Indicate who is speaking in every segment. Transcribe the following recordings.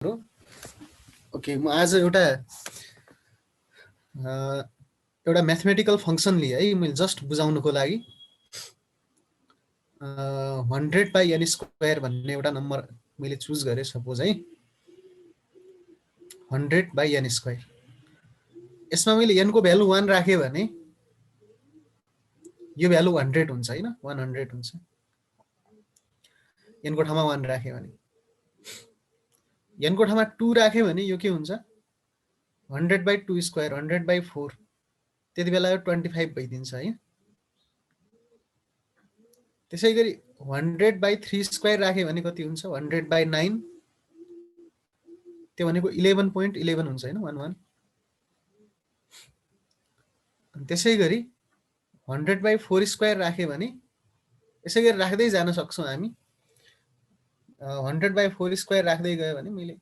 Speaker 1: Okay, म आज एउटा म्याथमेटिकल फङ्सन लिएँ है मैले जस्ट बुझाउनुको लागि। 100/n² भन्ने एउटा नम्बर मैले चुज गरेँ सपोज है, 100/n²। यसमा मैले n को भ्यालु 1 राखेँ भने यो भ्यालु 100 हुन्छ हैन, 100 हुन्छ। n को ठाउँमा 1 राखेँ भने, n को ठाउँमा 2 राखेँ भने यो के हुन्छ, 100/2², 100/4, त्यति बेला यो 25 भइदिन्छ है। त्यसै गरी 100/3² राखेँ भने कति हुन्छ, 100/9, त्यो भनेको 11.11 हुन्छ हैन, 11। त्यसै गरी 100/4² राख्यो भने यसै गरी राख्दै जान सक्छौँ हामी। 100/4² राख्दै गयो भने मैले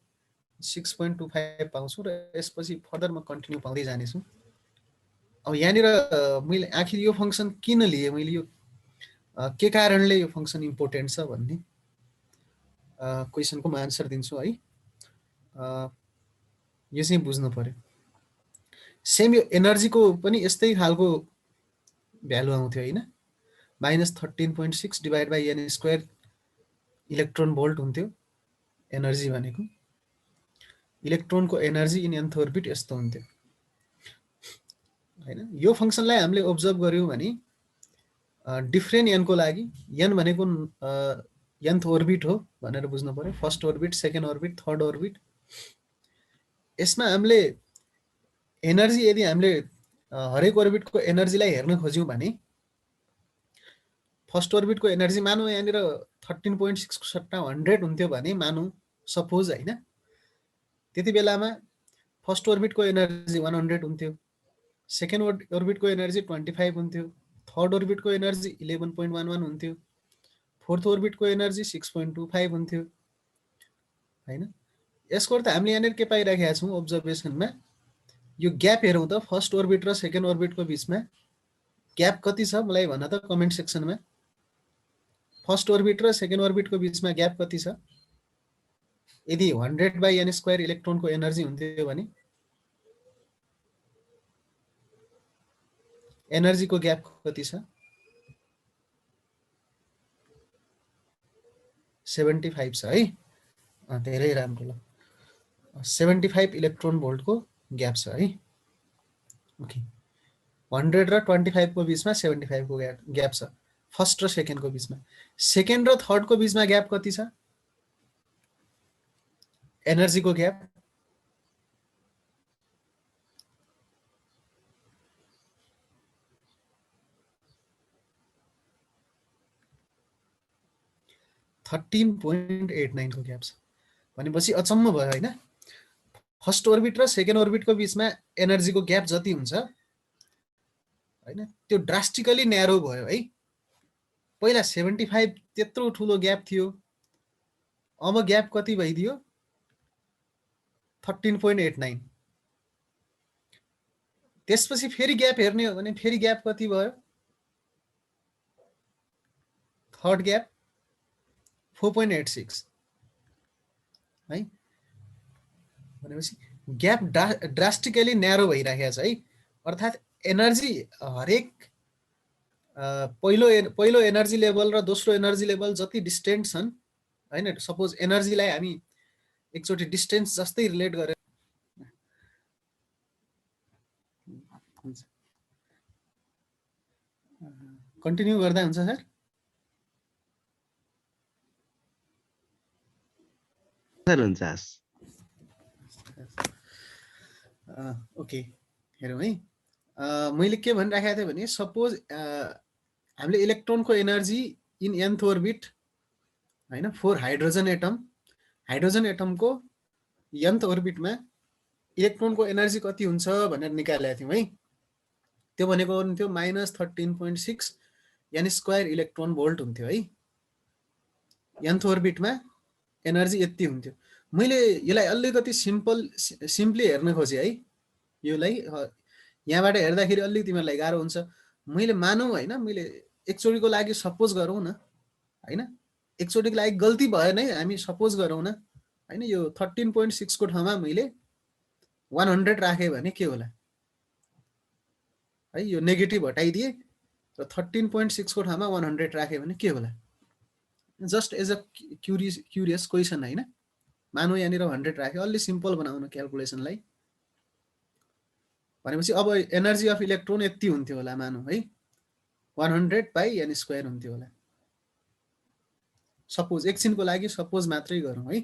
Speaker 1: 6.25 पाउँछु र यसपछि फर्दर म कन्टिन्यू पाउँदै जानेछु। अब यहाँनिर मैले आखिर यो फङ्सन किन लिएँ, मैले यो के कारणले यो फङ्सन इम्पोर्टेन्ट छ भन्ने क्वेसनको म आन्सर दिन्छु है। यो चाहिँ बुझ्नु पर्यो। सेम यो एनर्जीको पनि यस्तै खालको भ्यालु आउँथ्यो हैन, -13.6 / n² इलेक्ट्रोन भोल्ट हुन्थ्यो एनर्जी भनेको। इलेक्ट्रोनको एनर्जी इन nth ओर्बिट यस्तो हुन्थ्यो हैन। यो फङ्सनलाई हामीले अब्जर्भ गर्यौँ भने डिफ्रेन्ट n को लागि, n भनेको nth ओर्बिट हो भनेर बुझ्नु पर्यो, first orbit, second orbit, third orbit. यसमा हामीले एनर्जी, यदि हामीले हरेक ओर्बिटको एनर्जीलाई हेर्न खोज्यौँ भने फर्स्ट ओर्बिटको एनर्जी मानौँ यहाँनिर 13.6 को सट्टा 100 हुन्थ्यो भने मानौँ सपोज हैन, त्यति बेलामा फर्स्ट ओर्बिटको एनर्जी 100 हुन्थ्यो, सेकेन्ड ओर्बिटको एनर्जी 25 हुन्थ्यो, थर्ड ओर्बिटको एनर्जी 11.11 हुन्थ्यो, फोर्थ ओर्बिटको एनर्जी 6.25 हुन्थ्यो हैन। यसको अर्थ हामीले यहाँनिर के पाइराखेका छौँ अब्जर्भेसनमा, यो ग्याप हेरौँ त, फर्स्ट ओर्बिट र सेकेन्ड ओर्बिटको बिचमा ग्याप कति छ मलाई भन त कमेन्ट सेक्सनमा। फर्स्ट ओर्बिट र सेकेन्ड ओर्बिटको बिचमा ग्याप कति छ? यदि 100/n² इलेक्ट्रोनको एनर्जी हुन्थ्यो भने एनर्जीको ग्याप कति छ? 75 छ है। धेरै राम्रो। ल 75 इलेक्ट्रोन भोल्टको ग्याप छ है। ओके, 100 र 25 को बिचमा 75 को ग्याप छ फर्स्ट र सेकेन्डको बिचमा। सेकेन्ड र थर्डको बिचमा ग्याप कति छ? एनर्जीको ग्याप 13.89 को ग्याप छ। भनेपछि अचम्म भयो हैन, फर्स्ट ओर्बिट र सेकेन्ड ओर्बिटको बिचमा एनर्जीको ग्याप जति हुन्छ हैन, त्यो ड्रास्टिकली न्यारो भयो है। पहिला 75 त्यत्रो ठुलो ग्याप थियो, अब ग्याप कति भइदियो? 13.89। त्यसपछि फेरि ग्याप हेर्ने हो भने फेरि ग्याप कति भयो? थर्ड ग्याप 4.86 है। भनेपछि ग्याप ड्रास्टिकली न्यारो भइराखेको छ है। अर्थात् एनर्जी हरेक पहिलो एनर्जी लेभल र दोस्रो एनर्जी लेभल जति डिस्टेन्स छन् हैन, सपोज एनर्जीलाई हामी एकचोटि डिस्टेन्स जस्तै रिलेट गरेर कन्टिन्यू गर्दा हुन्छ सर?
Speaker 2: सर हुन्छ।
Speaker 1: ओके, हेरौँ है। मैले के भनिराखेको थिएँ भने सपोज हामीले इलेक्ट्रोनको एनर्जी इन nth ओर्बिट हैन, 4 हाइड्रोजन एटम, हाइड्रोजन एटमको nth ओर्बिटमा इलेक्ट्रोनको एनर्जी कति हुन्छ भनेर निकालेका थियौँ है। त्यो भनेको हुन्थ्यो -13.6 n² इलेक्ट्रोन भोल्ट हुन्थ्यो है। nth ओर्बिटमा एनर्जी यति हुन्थ्यो। मैले यसलाई अलिकति सिम्पली हेर्न खोजेँ है। योलाई यहाँबाट हेर्दाखेरि अलिकति तिमीहरूलाई गाह्रो हुन्छ। मैले मानौँ हैन, मैले एकचोटिको लागि सपोज गरौँ न हैन, एकचोटिको लागि गल्ती भयो नै हामी सपोज गरौँ न, हैन। यो 13.6 को ठाउँमा मैले 100 राखेँ भने के होला है, यो नेगेटिभ हटाइदिए र 13.6 को ठाउँमा 100 राखेँ भने के होला। Just as a curious question हैन। मानौ यहाँनिर 100 राख्यो, अलि सिम्पल बनाउनु क्याल्कुलेसनलाई भनेपछि अब एनर्जी अफ इलेक्ट्रोन यति हुन्थ्यो होला मानौ है, 100 बाई एन स्क्वायर हुन्थ्यो होला। सपोज एकछिनको लागि सपोज मात्रै गरौँ है।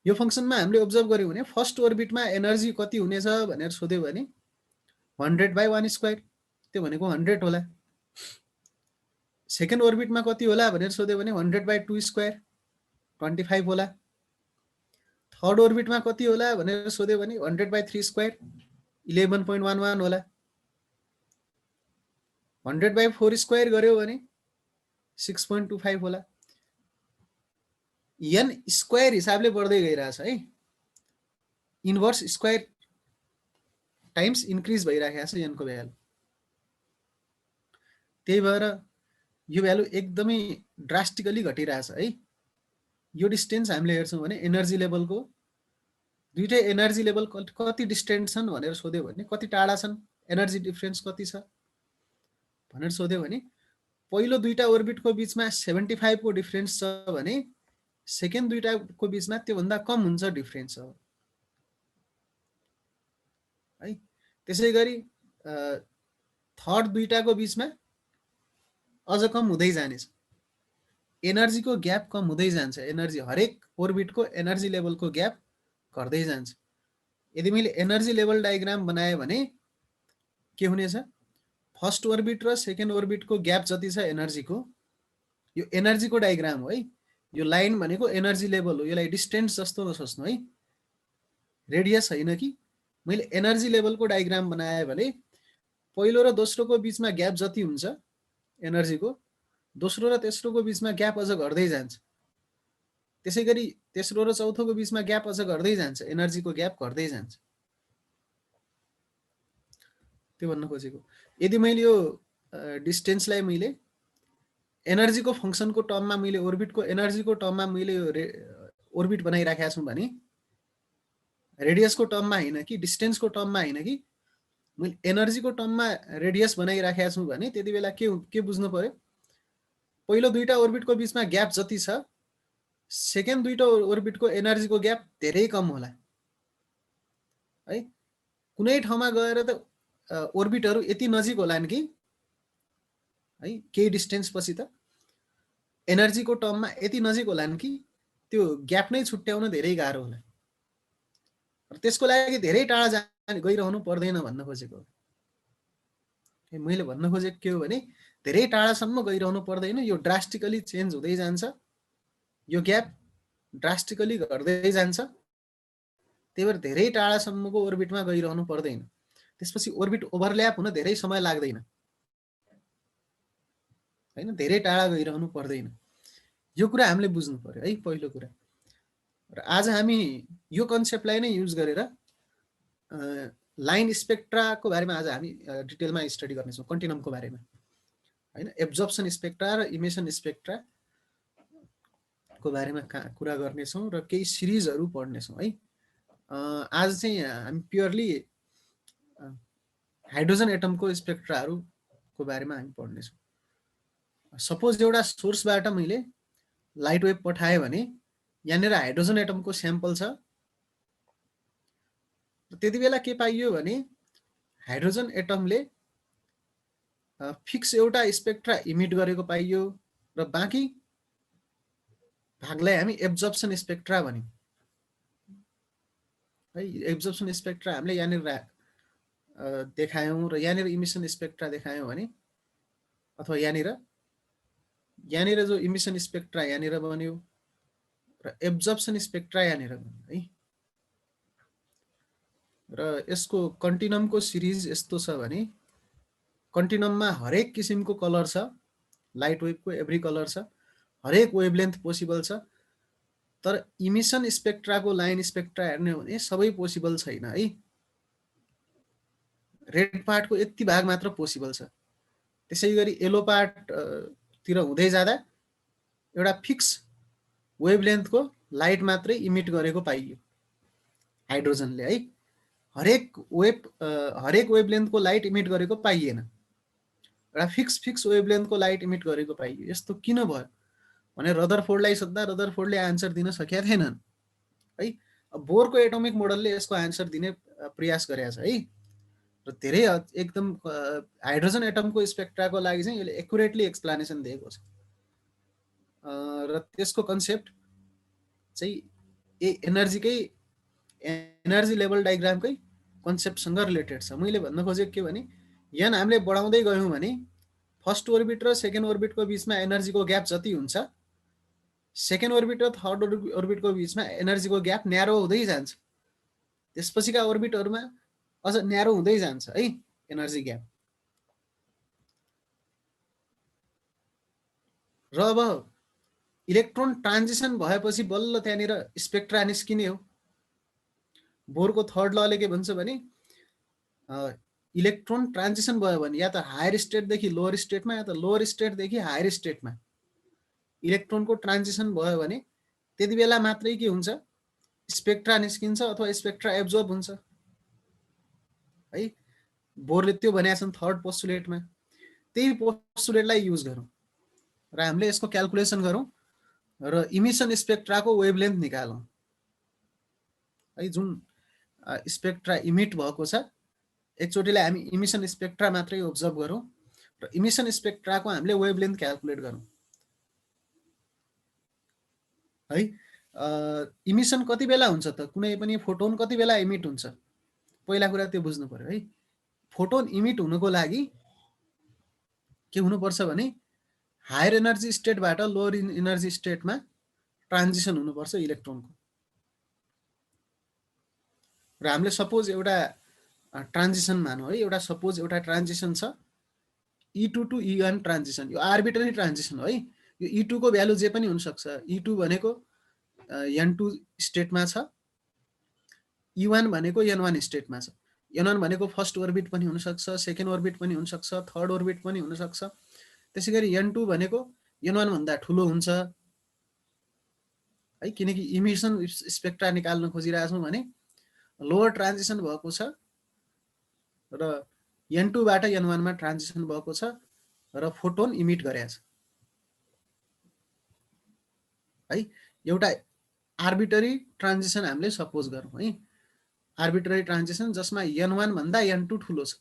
Speaker 1: यो फंक्सनमा हामीले अब्जर्भ गर्यौं भने फर्स्ट ओर्बिटमा एनर्जी कति हुनेछ भनेर सोध्यो भने 100 बाई 1 स्क्वायर, त्यो भनेको 100 होला। सेकेन्ड ओर्बिटमा कति होला भनेर सोध्यो भने 100 बाई 2 स्क्वायर 25 होला। थर्ड ओर्बिटमा कति होला भनेर सोध्यो भने 100 बाई 3 स्क्वायर 11.11 होला। 100 बाई 4 स्क्वायर गर्यो भने 6.25 होला। एन स्क्वायर हिसाबले बढ्दै गइरहेछ है, इन्भर्स स्क्वायर टाइम्स इन्क्रिज भइराखेको छ एनको भ्यालु। त्यही भएर यो भ्यालु एकदमै ड्रास्टिकली घटिरहेछ है। यो डिस्टेन्स हामीले हेर्छौँ भने एनर्जी लेभलको दुईटै एनर्जी लेभल कति डिस्टेन्स छन् भनेर सोध्यो भने कति टाढा छन्, एनर्जी डिफरेन्स कति छ भनेर सोध्यो भने पहिलो दुईटा ओर्बिटको बीचमा 75 को डिफरेन्स छ भने सेकेन्ड दुईटाको बीचमा त्योभन्दा कम हुन्छ डिफरेन्स है। त्यसै गरी थर्ड दुईटाको बीचमा अझ कम हुँदै जानेछ, एनर्जीको ग्याप कम हुँदै जान्छ। एनर्जी हरेक ओर्बिटको एनर्जी लेभलको ग्याप घट्दै जान्छ। यदि मैले एनर्जी लेभल डायग्राम बनाएँ भने के हुनेछ, फर्स्ट ओर्बिट र सेकेन्ड ओर्बिटको ग्याप जति छ एनर्जीको, यो एनर्जीको डायग्राम हो है। यो लाइन भनेको एनर्जी लेभल हो, यसलाई डिस्टेन्स जस्तो नसोच्नु है, रेडियस होइन कि। मैले एनर्जी लेभलको डायग्राम बनाएँ भने पहिलो र दोस्रोको बीचमा ग्याप जति हुन्छ एनर्जीको, दोस्रो र तेस्रोको बीचमा ग्याप अझ घट्दै जान्छ। त्यसै गरी तेस्रो र चौथोको बीचमा ग्याप अझ घट्दै जान्छ, एनर्जीको ग्याप घट्दै जान्छ। त्यो भन्न खोजेको। यदि मैले यो डिस्टेन्सलाई मैले एनर्जीको फंक्सनको टर्ममा मैले ओर्बिटको एनर्जीको टर्ममा मैले यो ओर्बिट बनाइराखेको छु भने रेडियसको टर्ममा होइन कि डिस्टेन्सको टर्ममा होइन कि मैले एनर्जीको टर्ममा रेडियस बनाइराखेको छु भने त्यति बेला के बुझ्नु पर्यो, पहिलो दुईटा ओर्बिटको बीचमा ग्याप जति छ सेकेन्ड दुईटा ओर्बिटको एनर्जीको ग्याप धेरै कम होला है। कुनै ठाउँमा गएर त ओर्बिटहरू यति नजिक होलान् कि है, केही डिस्टेन्स पछि त एनर्जीको टर्ममा यति नजिक होलान् कि त्यो ग्याप नै छुट्याउन धेरै गाह्रो होला। त्यसको लागि धेरै टाढा गइरहनु पर्दैन भन्न खोजेको। मैले भन्न खोजेको के हो भने धेरै टाढासम्म गइरहनु पर्दैन, यो ड्रास्टिकली चेन्ज हुँदै जान्छ, यो ग्याप ड्रास्टिकली घट्दै जान्छ। त्यही भएर धेरै टाढासम्मको ओर्बिटमा गइरहनु पर्दैन। त्यसपछि ओर्बिट ओभरल्याप हुन धेरै समय लाग्दैन हैन, धेरै टाढा गइरहनु पर्दैन। यो कुरा हामीले बुझ्नु पर्यो है, पहिलो कुरा। र आज हामी यो कन्सेप्टलाई नै युज गरेर लाइन स्पेक्ट्राको बारेमा आज हामी डिटेलमा स्टडी गर्नेछौँ, कन्टिनमको बारेमा हैन। एब्जर्प्सन स्पेक्ट्रा र इमिसन स्पेक्ट्राको बारेमा कुरा गर्नेछौँ र केही सिरिजहरू पढ्नेछौँ है। आज चाहिँ हामी प्योरली हाइड्रोजन एटमको स्पेक्ट्राहरूको बारेमा हामी पढ्नेछौँ। सपोज एउटा सोर्सबाट मैले लाइट वेभ पठाएँ भने यहाँनिर हाइड्रोजन एटमको स्याम्पल छ, त्यति बेला के पाइयो भने हाइड्रोजन एटमले फिक्स एउटा स्पेक्ट्रा इमिट गरेको पाइयो र बाँकी भागलाई हामी एब्जर्प्सन स्पेक्ट्रा भन्यौँ है। एब्जर्प्सन स्पेक्ट्रा हामीले यहाँनिर देखायौँ र यहाँनिर इमिसन स्पेक्ट्रा देखायौँ भने, अथवा यहाँनिर जो इमिसन स्पेक्ट्रा यहाँनिर बन्यो र एब्जर्प्सन स्पेक्ट्रा यहाँनिर बन्यो है। र यसको कन्टिनमको सिरिज यस्तो छ भने कन्टिनममा हरेक किसिमको कलर छ, लाइट वेभको एभ्री कलर छ, हरेक वेभलेन्थ पोसिबल छ। तर इमिसन स्पेक्ट्राको लाइन स्पेक्ट्रा हेर्ने हो भने सबै पोसिबल छैन है। रेड पार्टको यति भाग मात्र पोसिबल छ। त्यसै गरी येलो पार्ट तिर हुँदै जाँदा एउटा फिक्स वेभलेन्थको लाइट मात्रै इमिट गरेको पाइयो हाइड्रोजनले है। हरेक वेभलेन्थको लाइट इमिट गरेको पाइएन। एउटा फिक्स वेभलेन्थको लाइट इमिट गरेको पाइयो। यस्तो किन भयो भने रदरफोर्डलाई सोद्धा रदरफोर्डले आन्सर दिन सकेका थिएनन् है। बोरको एटोमिक मोडलले यसको आन्सर दिने प्रयास गरेको छ है। र धेरै एकदम हाइड्रोजन एटमको स्पेक्ट्राको लागि चाहिँ यसले एक्युरेटली एक्सप्लेनेसन दिएको छ। र त्यसको कन्सेप्ट चाहिँ एनर्जी लेभल डायग्रामकै कन्सेप्टसँग रिलेटेड छ। मैले भन्न खोजेको के भने यहाँ हामीले बढाउँदै गयौँ भने फर्स्ट ओर्बिट र सेकेन्ड ओर्बिटको बिचमा एनर्जीको ग्याप जति हुन्छ, सेकेन्ड ओर्बिट र थर्ड ओर्बिटको बिचमा एनर्जीको ग्याप न्यारो हुँदै जान्छ। त्यसपछिका ओर्बिटहरूमा अझ न्यारो हुँदै जान्छ है एनर्जी ग्याप। र अब इलेक्ट्रोन ट्रान्जिसन भएपछि बल्ल त्यहाँनिर स्पेक्ट्रा निस्किने हो। बोरको थर्ड लले के भन्छ भने इलेक्ट्रोन ट्रान्जिसन भयो भने या त हायर स्टेटदेखि लोअर स्टेटमा या त लोअर स्टेटदेखि हायर स्टेटमा इलेक्ट्रोनको ट्रान्जिसन भयो भने त्यति बेला मात्रै के हुन्छ, स्पेक्ट्रा निस्किन्छ अथवा स्पेक्ट्रा एब्जर्ब हुन्छ है। बोरले त्यो भनेका छन् थर्ड पोस्टुलेटमा। त्यही पोस्टुलेटलाई युज गरौँ र हामीले यसको क्याल्कुलेसन गरौँ र इमिसन स्पेक्ट्राको वेभलेन्थ निकालौँ है। जुन स्पेक्ट्रा इमिट भएको छ एकचोटिलाई हामी इमिसन स्पेक्ट्रा मात्रै अब्जर्भ गरौँ र इमिसन स्पेक्ट्राको हामीले वेभलेन्थ क्याल्कुलेट गरौँ है। इमिसन कति बेला हुन्छ त, कुनै पनि फोटोन कति बेला इमिट हुन्छ, पहिला कुरा त्यो बुझ्नु पर्यो है। फोटोन इमिट हुनुको लागि के हुनुपर्छ भने हायर एनर्जी स्टेटबाट लोअर एनर्जी स्टेटमा ट्रान्जिसन हुनुपर्छ इलेक्ट्रोनको। र हामीले सपोज एउटा ट्रान्जिसन मानौँ है, एउटा ट्रान्जिसन छ E2 टु E1 ट्रान्जिसन। यो आर्बिट्रेरी ट्रान्जिसन हो है। यो E2 को भ्यालु जे पनि हुनसक्छ। E2 भनेको N2 स्टेटमा छ, E1 भनेको N1 स्टेटमा छ। N1 भनेको फर्स्ट ओर्बिट पनि हुनसक्छ, सेकेन्ड ओर्बिट पनि हुनसक्छ, थर्ड ओर्बिट पनि हुनसक्छ। त्यसै गरी N2 भनेको N1 भन्दा ठुलो हुन्छ है, किनकि इमिसन स्पेक्ट्रा निकाल्न खोजिरहेको छौँ भने लोअर ट्रान्जिसन भएको छ र N2 बाट N1 मा ट्रान्जिसन भएको छ र फोटोन इमिट गरेको छ है। एउटा आर्बिट्रेरी ट्रान्जिसन हामीले सपोज गरौँ है, आर्बिट्रेरी ट्रान्जिसन जसमा N1 भन्दा N2 ठुलो छ।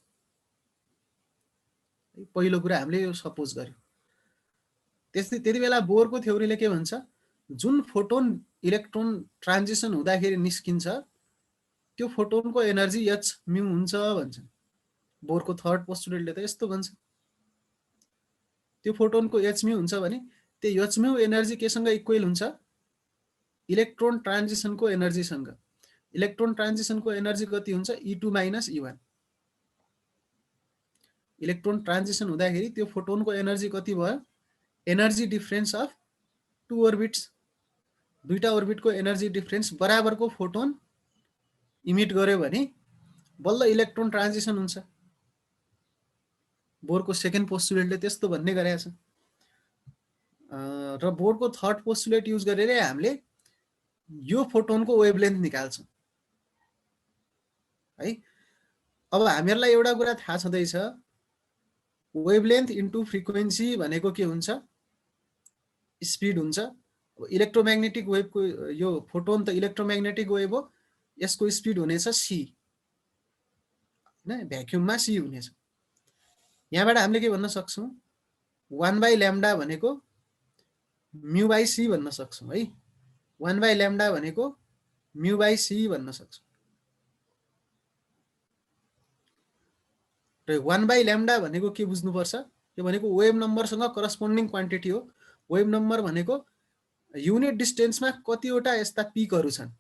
Speaker 1: पहिलो कुरा हामीले यो सपोज गर्यौँ। त्यति बेला बोरको थ्योरीले के भन्छ, जुन फोटोन इलेक्ट्रोन ट्रान्जिसन हुँदाखेरि निस्किन्छ त्यो फोटोनको एनर्जी h म्यू हुन्छ भन्छ। बोरको थर्ड पोस्टुलेटले त यस्तो भन्छ। त्यो फोटोनको h म्यू हुन्छ भने त्यो h म्यू एनर्जी केसँग इक्वल हुन्छ, इलेक्ट्रोन ट्रान्जिसनको एनर्जीसँग। इलेक्ट्रोन ट्रान्जिसनको एनर्जी कति हुन्छ, E2 minus E1। Electron transition हुँदाखेरि त्यो फोटोनको एनर्जी कति भयो, एनर्जी डिफरेन्स अफ टु ओर्बिट्स, दुईटा ओर्बिटको एनर्जी डिफरेन्स बराबरको फोटोन इमिट गर्यो भने बल्ल इलेक्ट्रोन ट्रान्जिसन हुन्छ। बोरको सेकेन्ड पोस्टुलेटले त्यस्तो भन्ने गरेको छ। र बोरको थर्ड पोस्टुलेट युज गरेर हामीले यो फोटोनको वेभलेन्थ निकाल्छौँ है। अब हामीहरूलाई एउटा कुरा थाहा छँदैछ, वेभलेन्थ इन्टु फ्रिक्वेन्सी भनेको के हुन्छ, स्पिड हुन्छ। इलेक्ट्रोम्याग्नेटिक वेभको यो फोटोन त इलेक्ट्रोम्याग्नेटिक वेभ हो, यसको स्पिड हुनेछ c हैन, भ्याक्युममा c हुनेछ। यहाँबाट हामीले के भन्न सक्छौँ, 1/λ भनेको μ/c भन्न सक्छौँ है। 1/λ भनेको μ/c भन्न सक्छौँ। र 1/λ भनेको के बुझ्नुपर्छ, यो भनेको वेभ नम्बरसँग करस्पोन्डिङ क्वान्टिटी हो। वेभ नम्बर भनेको युनिट डिस्टेन्समा कतिवटा यस्ता पिकहरू छन्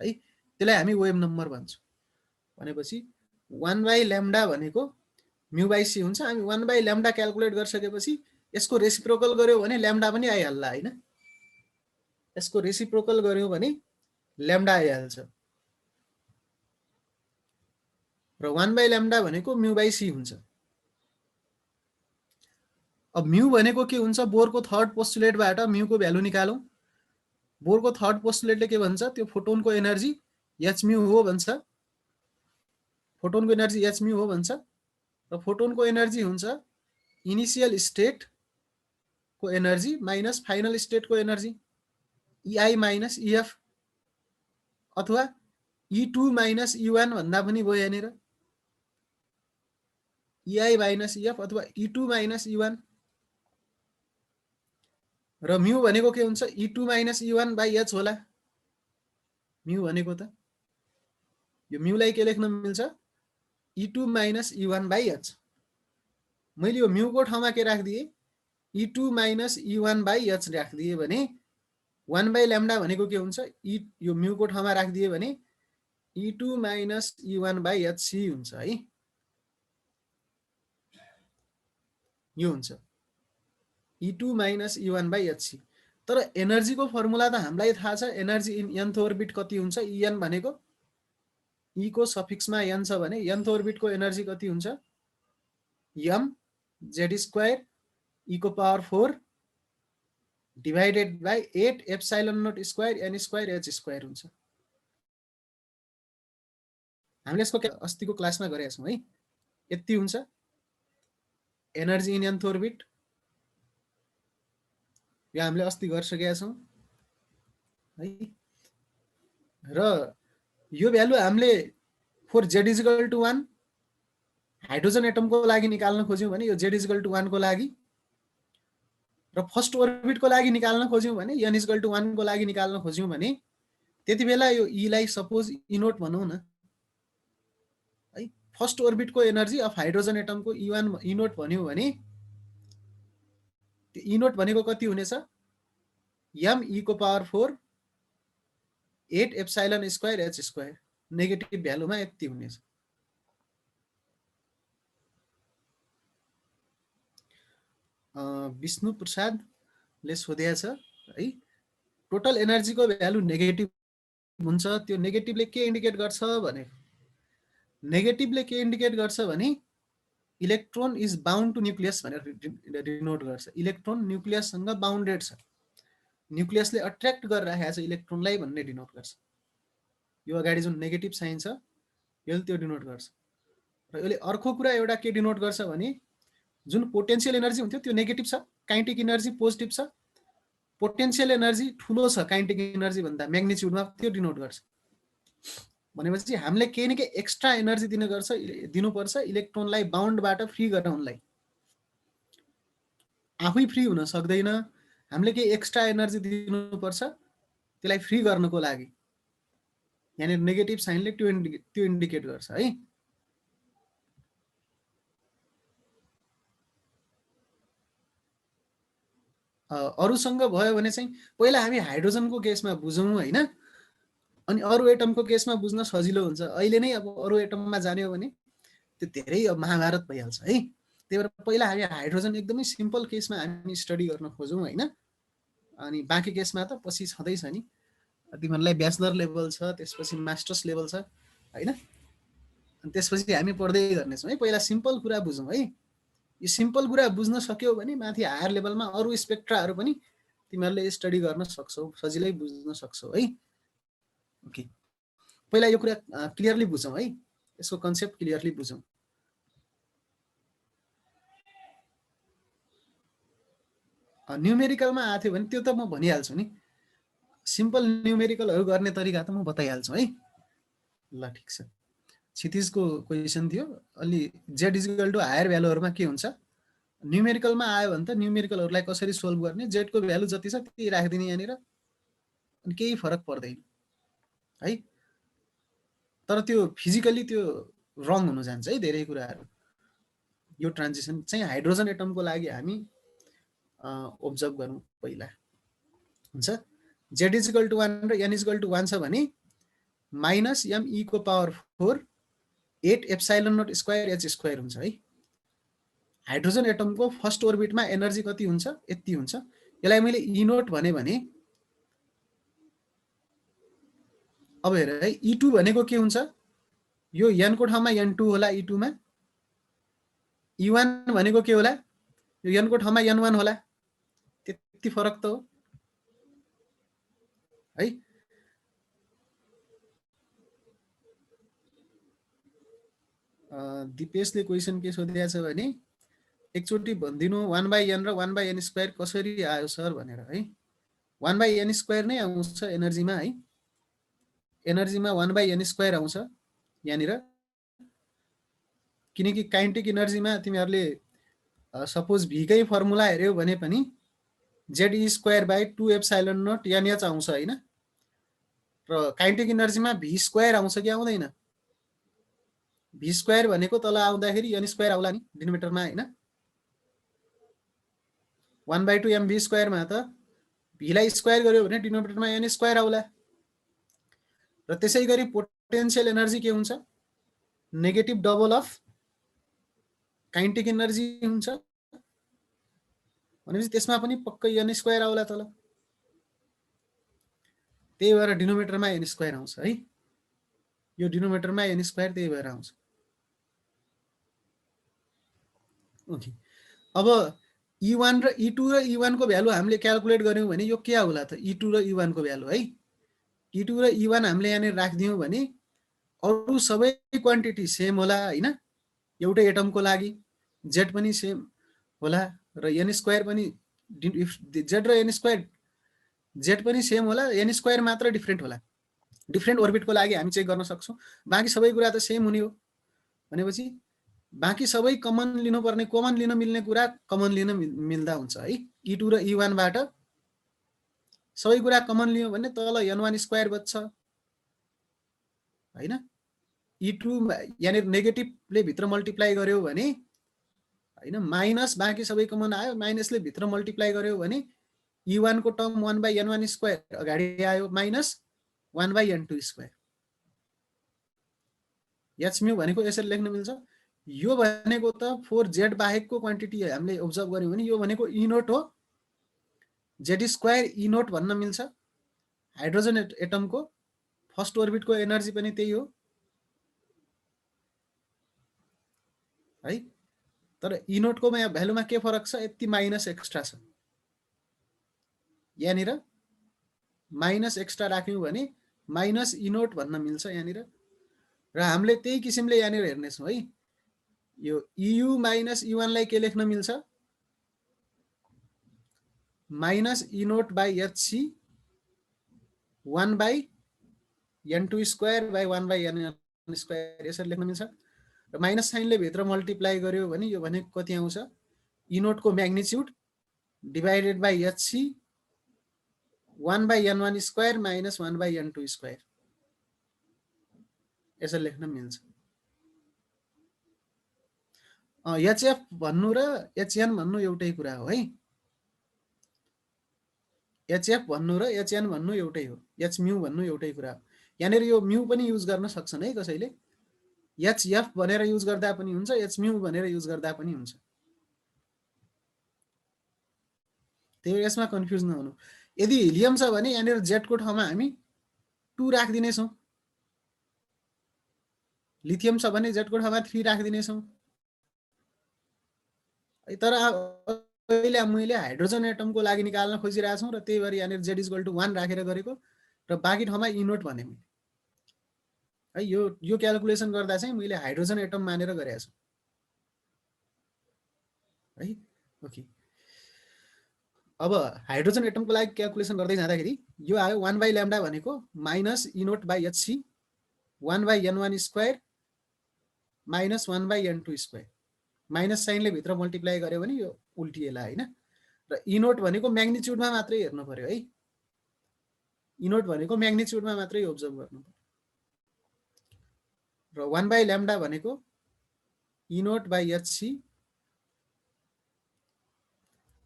Speaker 1: है, त्यसलाई हामी वेभ नम्बर भन्छौँ। भनेपछि 1/λ भनेको μ/c हुन्छ। हामी 1/λ क्याल्कुलेट गरिसकेपछि यसको रेसिप्रोकल गर्यो भने ल्याम्डा पनि आइहाल्ला हैन। यसको रेसिप्रोकल गर्यो भने ल्याम्डा आइहाल्छ र 1/λ भनेको μ/c हुन्छ। अब म्यू भनेको के हुन्छ, बोरको थर्ड पोस्टुलेटबाट म्यूको भ्यालु निकालौँ। बोरको थर्ड पोस्टुलेटले के भन्छ, त्यो फोटोनको एनर्जी एच म्यू हो भन्छ, फोटोनको एनर्जी एच म्यू हो भन्छ। र फोटोनको एनर्जी हुन्छ इनिसियल स्टेटको एनर्जी माइनस फाइनल स्टेटको एनर्जी, इआई माइनस इएफ, अथवा E2 माइनस E1 भन्दा पनि भयो यहाँनिर, इआई माइनस इएफ अथवा E2 माइनस E1। र म्यू भनेको के हुन्छ, E2 minus E1 by H होला म्यू भनेको त। यो म्यूलाई के लेख्न मिल्छ, E2 minus E1 by H. मैले यो म्यूको ठाउँमा के राखिदिएँ, E2 minus E1 by h राखिदिएँ भने 1 बाई ल्याम्डा भनेको के हुन्छ, यो म्यूको ठाउँमा राखिदिएँ भने E2 minus E1 by H C हुन्छ है, यो हुन्छ E2 minus E1 by H C. तर एनर्जीको फर्मुला त हामीलाई थाहा छ, एनर्जी इन nth ओर्बिट कति हुन्छ, En भनेको E को सफिक्समा n छ भने nth ओर्बिटको एनर्जी कति हुन्छ, m z स्क्वायर E को power 4 divided by 8 epsilon note square n square h square हुन्छ। हामीले यसको अस्तिको क्लासमा गरेका छौँ है, यति हुन्छ एनर्जी इन nth ओर्बिट। यो हामीले अस्ति गरिसकेका छौँ है। र यो भ्यालु हामीले for z equal to 1 hydrogen एटमको लागि निकाल्न खोज्यौँ भने यो z इजिकल टु 1 को लागि, र फर्स्ट ओर्बिटको लागि निकाल्न खोज्यौँ भने n इजिकल टु 1 को लागि निकाल्न खोज्यौँ भने त्यति बेला यो E लाई सपोज इनोट भनौँ न है। फर्स्ट ओर्बिटको एनर्जी अफ हाइड्रोजन एटमको E1 इनोट भन्यो भने त्यो इनोट भनेको कति हुनेछ, m E को power 4 8 epsilon square h square, negative भ्यालुमा यति हुनेछ। विष्णु प्रसादले सोधेको छ है, टोटल एनर्जीको भ्यालु नेगेटिभ हुन्छ, त्यो नेगेटिभले के इन्डिकेट गर्छ भने, नेगेटिभले के इन्डिकेट गर्छ भने electron is bound to nucleus भनेर डिनोट गर्छ। इलेक्ट्रोन न्युक्लियससँग बाउन्डेड छ, न्युक्लियसले अट्र्याक्ट गरिरहेको छ इलेक्ट्रोनलाई भन्ने डिनोट गर्छ। यो अगाडि जुन नेगेटिभ साइन छ यसले त्यो डिनोट गर्छ। र यसले अर्को कुरा एउटा के डिनोट गर्छ भने जुन पोटेन्सियल एनर्जी हुन्थ्यो त्यो नेगेटिभ छ, काइनेटिक एनर्जी पोजिटिभ छ, पोटेन्सियल एनर्जी ठुलो छ काइनेटिक एनर्जी भन्दा म्याग्निट्युडमा, त्यो डिनोट गर्छ। भनेपछि हामीले केही न केही एक्स्ट्रा एनर्जी दिनुपर्छ इलेक्ट्रोनलाई बाउन्डबाट फ्री गराउनलाई। आफै फ्री हुन सक्दैन, हामीले केही एक्स्ट्रा एनर्जी दिनुपर्छ त्यसलाई फ्री गर्नको लागि। यहाँनिर नेगेटिभ साइनले त्यो इन्डिकेट गर्छ है। अरूसँग भयो भने चाहिँ पहिला हामी हाइड्रोजनको केसमा बुझौँ होइन, अनि अरू एटमको केसमा बुझ्न सजिलो हुन्छ। अहिले नै अब अरू एटममा जाने हो भने त्यो धेरै महाभारत भइहाल्छ है। त्यही भएर पहिला हामी हाइड्रोजन एकदमै सिम्पल केसमा हामी स्टडी गर्न खोजौँ होइन, अनि बाँकी केसमा त पछि छँदैछ नि, तिमीहरूलाई ब्याचलर लेभल छ, त्यसपछि मास्टर्स लेभल छ होइन, अनि त्यसपछि हामी पढ्दै गर्नेछौँ है। पहिला सिम्पल कुरा बुझौँ है। यो सिम्पल कुरा बुझ्न सक्यौ भने माथि हायर लेभलमा अरू स्पेक्ट्राहरू पनि तिमीहरूले स्टडी गर्न सक्छौ, सजिलै बुझ्न सक्छौ है। ओके, पहिला यो कुरा क्लियरली बुझौँ है, यसको कन्सेप्ट क्लियरली बुझौँ। न्युमेरिकलमा आएको थियो भने त्यो त म भनिहाल्छु नि, सिम्पल न्युमेरिकलहरू गर्ने तरिका त म बताइहाल्छु है। ल ठिक छ, क्षितिजको क्वेसन थियो अलि जेड इजिकल टु हायर भ्यालुहरूमा के हुन्छ, न्युमेरिकलमा आयो भने त न्युमेरिकलहरूलाई कसरी सोल्भ गर्ने, जेडको भ्यालु जति छ त्यही राखिदिने यहाँनिर, अनि केही फरक पर्दैन है। तर त्यो फिजिकली त्यो रङ हुन जान्छ है धेरै कुराहरू। यो ट्रान्जिसन चाहिँ हाइड्रोजन एटमको लागि हामी ओब्जर्भ गरौँ पहिला। हुन्छ, जेड इजिकल टु 1 र एन इजिकल टु 1 छ भने माइनस एम ई को power 4 8 epsilon note square H square हुन्छ है। हाइड्रोजन एटमको फर्स्ट ओर्बिटमा एनर्जी कति हुन्छ, यति हुन्छ। यसलाई मैले ई नोट भने अब हेर है, E2 भनेको के हुन्छ, यो n को ठाउँमा n2 होला E2 मा, E1 भनेको के होला, यो n को ठाउँमा n1 होला, त्यति फरक त हो है। दिपेशले क्वेसन के सोधिरहेको छ भने एकचोटि भनिदिनु 1/n र 1/n² कसरी आयो सर भनेर है। 1/n² नै आउँछ एनर्जीमा है, एनर्जीमा 1/n² आउँछ यहाँनिर, किनकि काइनेटिक इनर्जीमा तिमीहरूले सपोज भीकै फर्मुला हेऱ्यौ भने पनि Z²/2ε0 NH आउँछ होइन, र काइनेटिक इनर्जीमा V² आउँछ कि आउँदैन? V² भनेको तल आउँदाखेरि n² आउला नि डिनोमिनेटरमा होइन, 1/2 mv² मा त भीलाई स्क्वायर गर्यो भने डिनोमिनेटरमा n² आउला। र त्यसै गरी पोटेन्शियल एनर्जी के हुन्छ? Negative double of kinetic energy हुन्छ, भनेपछि त्यसमा पनि पक्कै n² आउला तल, त्यही भएर डिनोमिनेटरमा n² आउँछ है। यो डिनोमिनेटरमा n² त्यही भएर आउँछ। ओके, अब E1 र E2 र E1 को भ्यालु हामीले क्याल्कुलेट गर्यौं भने यो के आउला त? E2 र E1 को भ्यालु है। E2 र E1 हामीले यहाँनिर राखिदियौँ भने अरु सबै क्वान्टिटी सेम होला हैन, एउटै एटमको लागि Z पनि सेम होला र n² पनि Z र n² Z पनि सेम होला, n² मात्र डिफरेन्ट होला। डिफरेन्ट ओर्बिटको लागि हामी चेक गर्न सक्छौं, बाँकी सबै कुरा त सेम हुने हो। भनेपछि बाँकी सबै कमन लिनुपर्ने, कमन लिन मिल्ने कुरा कमन लिन मिल्दा हुन्छ है। E2 र E1 बाट सबै कुरा कमन लियो भने तल n1² बच्छ हैन। E2 यहाँनिर नेगेटिभले भित्र मल्टिप्लाई गर्यो भने हैन, माइनस बाँकी सबै कमन आयो, माइनसले भित्र मल्टिप्लाई गर्यो भने E1 को टर्म 1/n1² अगाडि आयो, माइनस 1/n2²। h भनेको यसरी लेख्न मिल्छ, यो भनेको त 4Z बाहेकको क्वान्टिटी हामीले अब्जर्भ गर्यौं भने यो भनेको E0 हो, Z² E0 भन्न मिल्छ। हाइड्रोजन एटमको फर्स्ट ओर्बिटको एनर्जी पनि त्यही हो है। तर E0 को भ्यालुमा के फरक छ? यति माइनस एक्स्ट्रा छ, यहाँनिर माइनस एक्स्ट्रा राख्यौं भने माइनस E0 भन्न मिल्छ यहाँनिर। र हामीले त्यही किसिमले यहाँनिर हेर्नेछौँ है। यो EU माइनस E1 लाई के लेख्न मिल्छ? माइनस E0/hc 1/n2/1/n1² यसरी लेख्न मिल्छ। र माइनस साइनले भित्र मल्टिप्लाई गर्यो भने यो भनेको कति आउँछ? E0 को magnitude divided by hc 1/n1² minus 1/n2², यसरी लेख्न मिल्छ। HF भन्नु र HN भन्नु एउटै कुरा हो है। HF भन्नु र HN भन्नु एउटै हो, hmu भन्नु एउटै कुरा हो। यहाँनिर यो म्यू पनि युज गर्न सक्छन् है कसैले, HF भनेर युज गर्दा पनि हुन्छ, hmu भनेर युज गर्दा पनि हुन्छ, त्यही यसमा कन्फ्युज नहुनु। यदि हिलियम छ भने यहाँनिर Z को ठाउँमा हामी 2 राखिदिनेछौँ, लिथियम छ भने Z को ठाउँमा 3 राखिदिनेछौँ। तर अहिले मैले हाइड्रोजन एटमको लागि निकाल्न खोजिरहेको छौँ र त्यही भएर यहाँनिर Z=1 राखेर गरेको र बाँकी ठाउँमा E0 भने मैले है। यो क्याल्कुलेसन गर्दा चाहिँ मैले हाइड्रोजन एटम मानेर गरेको छु है। ओके, अब हाइड्रोजन एटमको लागि क्याल्कुलेसन गर्दै जाँदाखेरि यो आयो 1/λ भनेको minus E0/hc 1/n1² minus 1/n2²। Minus साइनले भित्र मल्टिप्लाई गर्यो भने यो उल्टिएला हैन। र E0 भनेको म्याग्निट्युडमा मात्रै हेर्नु पर्यो है, E0 भनेको म्याग्निट्युडमा मात्रै अब्जर्भ गर्नु पर्यो। र 1/λ भनेको E0/hc,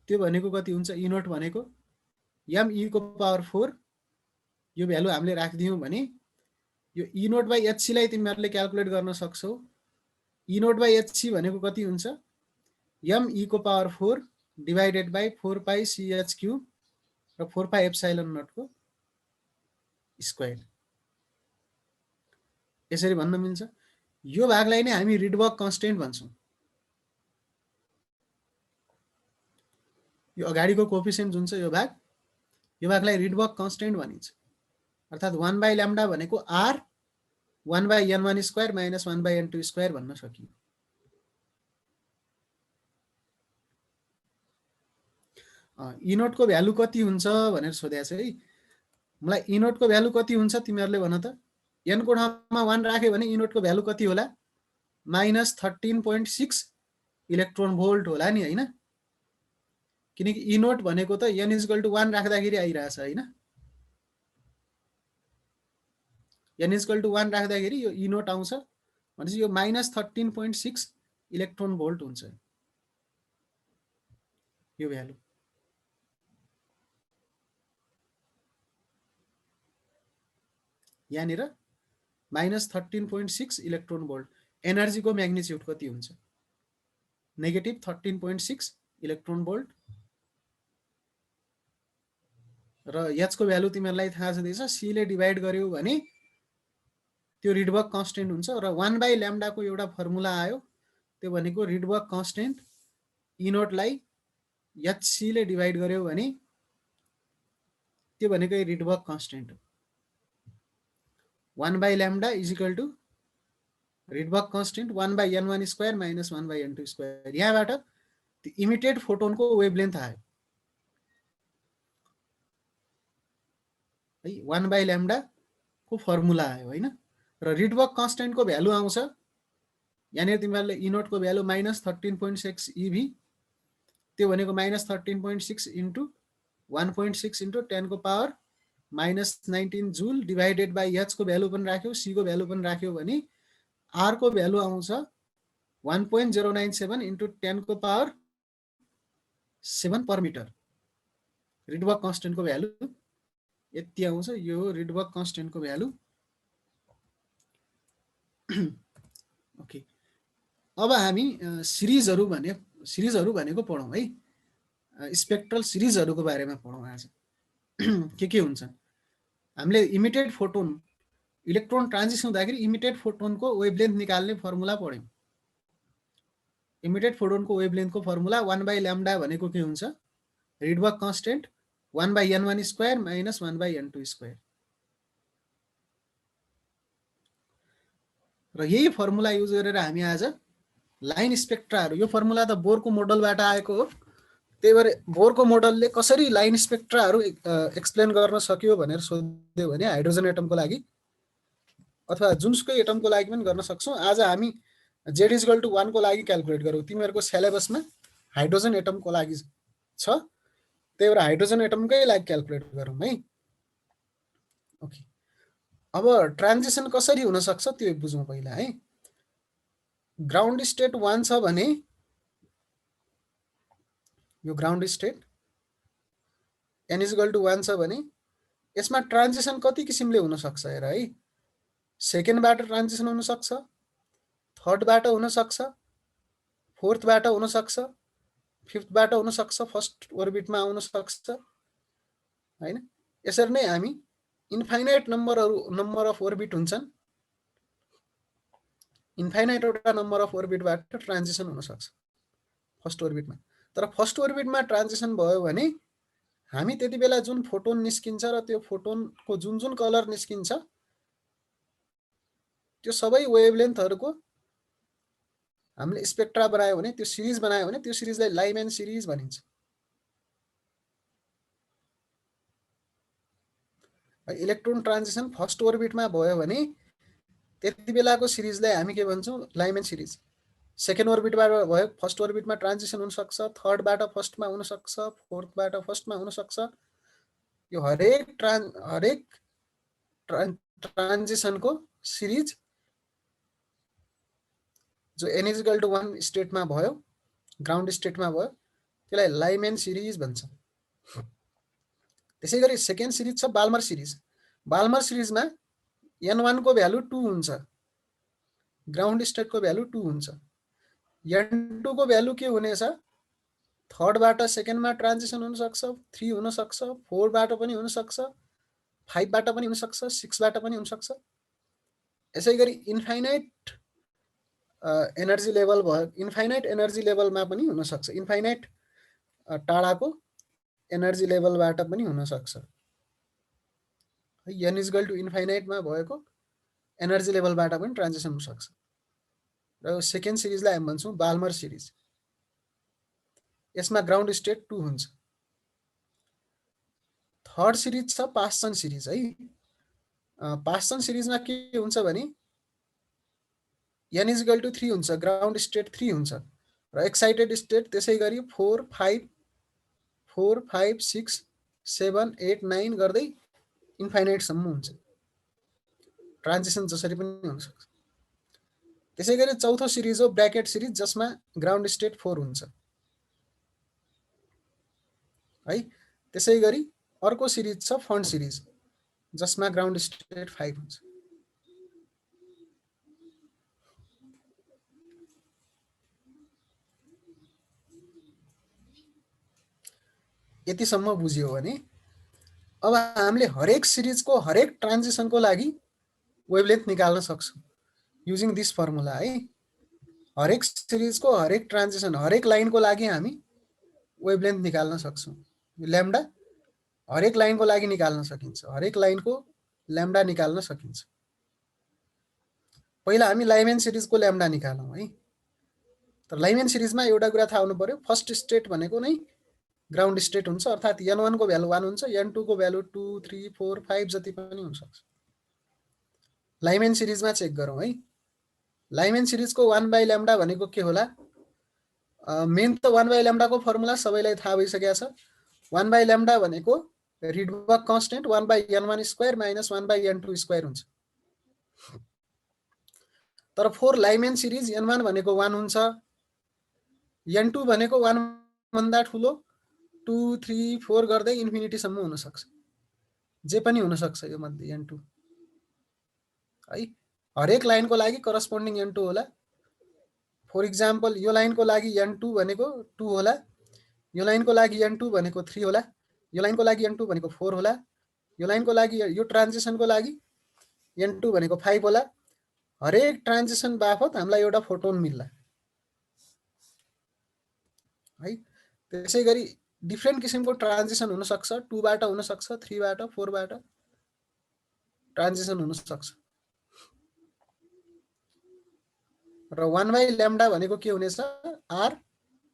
Speaker 1: त्यो भनेको कति हुन्छ? E0 भनेको me⁴, यो भ्यालु हामीले राखिदियौँ भने यो E0/hc लाई तिमीहरूले क्याल्कुलेट गर्न सक्छौ। E0/hc भनेको कति हुन्छ? me⁴ डिभाइडेड बाइ 4πCh³ र 4πε0 को स्क्वायर, यसरी भन्न मिल्छ। यो भागलाई नै हामी रिडबर्ग कन्स्टेन्ट भन्छौँ। यो अगाडिको कोएफिसिएन्ट जुन छ यो भागलाई रिडबर्ग कन्स्टेन्ट भनिन्छ। अर्थात् 1/λ भनेको r 1/n1 square minus 1/n2 square भन्न सकियो। ई नोटको भ्यालु कति हुन्छ भनेर सोधेको छ है। मलाई ई नोटको भ्यालु कति हुन्छ तिमीहरूले भन त। n को ठाउँमा 1 राख्यो भने ई नोटको भ्यालु कति होला? -13.6 इलेक्ट्रोन भोल्ट होला नि हैन। किनकि ई नोट भनेको त n = 1 राख्दाखेरि आइरहेछ हैन। n = 1 राख्दाखेरि यो ई नोट आउँछ भनेपछि यो -13.6 इलेक्ट्रोन भोल्ट हुन्छ यो भ्यालु। यहाँनिर -13.6 इलेक्ट्रोन भोल्ट। एनर्जीको म्याग्निट्युड कति हुन्छ? -13.6 इलेक्ट्रोन भोल्ट। र h को भ्यालु तिमीहरूलाई थाहा छँदैछ, c ले डिभाइड गर्यो भने त्यो रिडबर्ग कन्स्टेन्ट हुन्छ। र 1/λ को एउटा फर्मुला आयो, त्यो भनेको रिडबर्ग कन्स्टेन्ट ई नोटलाई hc ले डिभाइड गर्यो भने त्यो भनेको रिडबर्ग कन्स्टेन्ट हो। 1/λ = Rydberg constant 1/n1 square minus 1/n2 square. यहाँबाट त्यो इमिटेड फोटोनको वेभलेन्थ आयो है, 1/λ को फर्मुला आयो हैन। र रिडबर्ग कन्स्टेन्टको भ्यालु आउँछ यहाँनिर तिमीहरूले ई नोटको भ्यालु -13.6 eV, त्यो भनेको -13.6 * 1.6 * 10 को power -19 joule divided by h को भ्यालु पनि राख्यो, c को भ्यालु पनि राख्यो भने r को भ्यालु आउँछ 1.097 * 10 को पावर 7 पर मिटर। रिडबर्ग कन्स्टेन्टको भ्यालु यति आउँछ। यो रिडबर्ग कन्स्टेन्टको भ्यालु। ओके, अब हामी सिरिजहरु भनेको पढौँ है। स्पेक्ट्रल सिरिजहरुको बारेमा पढौँ आज। के हुन्छ? हामीले इमिटेड फोटोन इलेक्ट्रोन ट्रान्जिसन हुँदाखेरि इमिटेड फोटोनको वेभलेन्थ निकाल्ने फर्मुला पढ्यौँ। इमिटेड फोटोनको वेभलेन्थको फर्मुला 1/λ भनेको के हुन्छ? Rydberg constant 1/n1 square minus 1/n2 square. र यही फर्मुला युज गरेर हामी आज लाइन स्पेक्ट्राहरु, यो फर्मुला त बोरको मोडलबाट आएको हो, त्यही भएर बोरको मोडलले कसरी लाइन स्पेक्ट्राहरु एक्सप्लेन गर्न सक्यो भनेर सोध्यो भने हाइड्रोजन एटमको लागि अथवा जुनसुकै एटमको लागि पनि गर्न सक्छौं। आज हामी z = 1 को लागि क्याल्कुलेट गरौँ। तिमीहरुको सिलेबसमा हाइड्रोजन एटमको लागि छ, त्यही भएर हाइड्रोजन एटमकै लागि क्याल्कुलेट गरौँ है। ओके, अब ट्रान्जिसन कसरी हुन सक्छ त्यो बुझौँ पहिला है। ग्राउन्ड स्टेट 1 छ भने यो ग्राउन्ड स्टेट n = 1 छ भने यसमा ट्रान्जिसन कति किसिमले हुन सक्छ हेर है। सेकेन्डबाट ट्रान्जिसन हुन सक्छ, थर्डबाट हुन सक्छ, फोर्थबाट हुन सक्छ, फिफ्थबाट हुन सक्छ, फर्स्ट ओर्बिटमा आउन सक्छ हैन। यसरी नै हामी इन्फाइनाइट नम्बर अफ ओर्बिट हुन्छन्, इन्फाइनाइट वटा नम्बर अफ ओर्बिटबाट ट्रान्जिसन हुन सक्छ फर्स्ट ओर्बिटमा। तर फर्स्ट ओर्बिटमा ट्रान्जिसन भयो भने हामी त्यति बेला जुन फोटोन निस्किन्छ र त्यो फोटोनको जुन कलर निस्किन्छ त्यो सबै वेभलेन्थहरुको हामीले स्पेक्ट्रा बनायो भने, त्यो सिरिज बनायो भने त्यो सिरिजलाई लाइमेन सिरिज भनिन्छ। इलेक्ट्रोन ट्रान्जिसन फर्स्ट ओर्बिटमा भयो भने त्यति बेलाको सिरिजलाई हामी के भन्छौं? Lyman series. सेकेन्ड ओर्बिटबाट भयो, फर्स्ट ओर्बिटमा ट्रान्जिसन हुन सक्छ, थर्डबाट फर्स्टमा हुन सक्छ, फोर्थबाट फर्स्टमा हुन सक्छ। यो हरेक ट्रान्जिसनको सिरिज जो n = 1 स्टेटमा भयो, ग्राउन्ड स्टेटमा भयो, त्यसलाई लाइमेन सिरिज भन्छ। त्यसैगरी सेकेन्ड सिरिज छ बाल्मर सिरिज। बाल्मर सिरिजमा n1 को भ्यालु 2 हुन्छ, ग्राउन्ड स्टेटको भ्यालु 2 हुन्छ। n2 को भ्यालु के हुनेछ? थर्डबाट सेकेन्डमा ट्रान्जिसन हुन सक्छ, 3 हुन सक्छ, 4 बाट पनि हुन सक्छ, 5 बाट पनि हुन सक्छ, 6 बाट पनि हुन सक्छ। यसैगरी इन्फाइनाइट एनर्जी लेभल भयो, इन्फाइनाइट एनर्जी लेभलमा पनि हुन सक्छ। इन्फाइनाइट टाढाको एनर्जी लेभलबाट पनि हुन सक्छ। n इक्वल टु इन्फाइनाइटमा भएको एनर्जी लेभलबाट पनि ट्रान्जिसन हुन सक्छ। र सेकेन्ड सिरिजलाई हामी भन्छौँ बाल्मर सिरिज। यसमा ग्राउन्ड स्टेट 2 हुन्छ। थर्ड सिरिज छ पास्चन सिरिज है। पास्चन सिरिजमा के हुन्छ भने n इक्वल टु 3 हुन्छ, ग्राउन्ड स्टेट 3 हुन्छ र एक्साइटेड स्टेट त्यसै गरी 4 5 6 7 8 9 गर्दै इन्फाइनाइटसम्म हुन्छ। ट्रान्जिसन जसरी पनि हुन सक्छ। त्यसै गरी चौथो सिरिज हो ब्र्याकेट सिरिज, जसमा ग्राउन्ड स्टेट 4 हुन्छ है। त्यसै गरी अर्को सिरिज छ फन्ड सिरिज, जसमा ग्राउन्ड स्टेट 5 हुन्छ। यतिसम्म बुझ्यो भने अब हामीले हरेक सिरिजको हरेक ट्रान्जिसनको लागि वेभलेन्थ निकाल्न सक्छौँ युजिङ दिस फर्मुला है। हरेक सिरिजको हरेक ट्रान्जिसन, हरेक लाइनको लागि हामी वेभलेन्थ निकाल्न सक्छौँ। ल्याम्डा हरेक लाइनको लागि निकाल्न सकिन्छ, हरेक लाइनको ल्याम्डा निकाल्न सकिन्छ। पहिला हामी लाइमेन सिरिजको ल्याम्डा निकालौँ है। तर लाइमेन सिरिजमा एउटा कुरा थाहा हुनु पर्यो, फर्स्ट स्टेट भनेको नै ग्राउन्ड स्टेट हुन्छ, अर्थात् n1 को भ्यालु 1 हुन्छ, n2 को भ्यालु 2 3 4 5 जति पनि हुन सक्छ। लाइमेन सिरिजमा चेक गरौँ है। लाइमेन सिरिजको 1/λ भनेको के होला? मेन त 1/λ को फर्मुला सबैलाई थाहा भइसकेको छ। 1/λ भनेको Rydberg constant 1/n1 square minus 1/n2 square हुन्छ। तर फोर लाइमेन सिरिज n1 भनेको 1 हुन्छ, n2 भनेको 1 भन्दा ठुलो 2 3 4 गर्दै इन्फिनिटीसम्म हुन सक्छ। जे पनि हुन सक्छ यो मध्ये n2 है। हरेक लाइनको लागि करस्पोन्डिङ n2 होला। फर इक्जाम्पल यो लाइनको लागि n2 भनेको 2 होला, यो लाइनको लागि n2 भनेको 3 होला, यो लाइनको लागि n2 भनेको 4 होला, यो लाइनको लागि यो ट्रान्जिसनको लागि n2 भनेको 5 होला। हरेक ट्रान्जिसन बापत हामीलाई एउटा फोटोन मिल्ला है। त्यसै गरी डिफ्रेन्ट किसिमको ट्रान्जिसन हुन सक्छ, 2 बाट हुन सक्छ, 3 बाट 4 बाट ट्रान्जिसन हुन सक्छ। र 1/λ भनेको के हुनेछ? r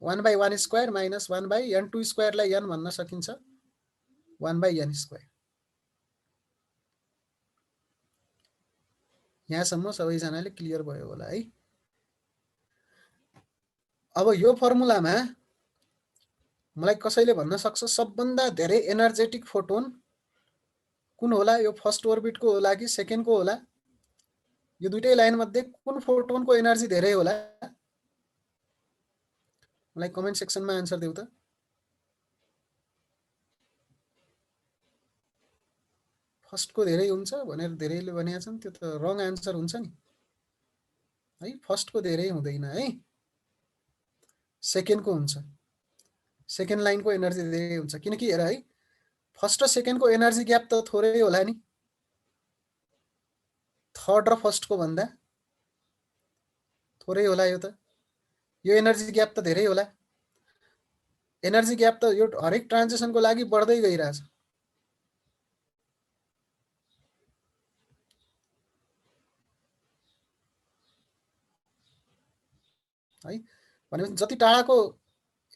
Speaker 1: 1/1 square minus 1/n2 स्क्वायरलाई n भन्न सकिन्छ 1/n स्क्वायर। यहाँसम्म सबैजनाले क्लियर भयो होला है। अब यो फर्मुलामा मलाई कसैले भन्न सक्छ सबभन्दा धेरै एनर्जेटिक फोटोन कुन होला? यो फर्स्ट ओर्बिटको होला कि सेकेन्डको होला? यो दुईटै लाइन मध्ये कुन फोटोनको एनर्जी धेरै होला? मलाई कमेन्ट सेक्सनमा आन्सर देऊ त। फर्स्टको धेरै हुन्छ भनेर धेरैले भनेका छन्, त्यो त रङ आन्सर हुन्छ नि है। फर्स्टको धेरै हुँदैन है, सेकेन्डको हुन्छ। सेकेन्ड लाइनको एनर्जी धेरै हुन्छ, किनकि हेर है, फर्स्ट र सेकेन्डको एनर्जी ग्याप त थोरै होला नि, थर्ड र फर्स्टको भन्दा थोरै होला। यो त यो एनर्जी ग्याप त धेरै होला। एनर्जी ग्याप त यो हरेक ट्रान्जिसनको लागि बढ्दै गइरहेछ है। भनेपछि जति टाढाको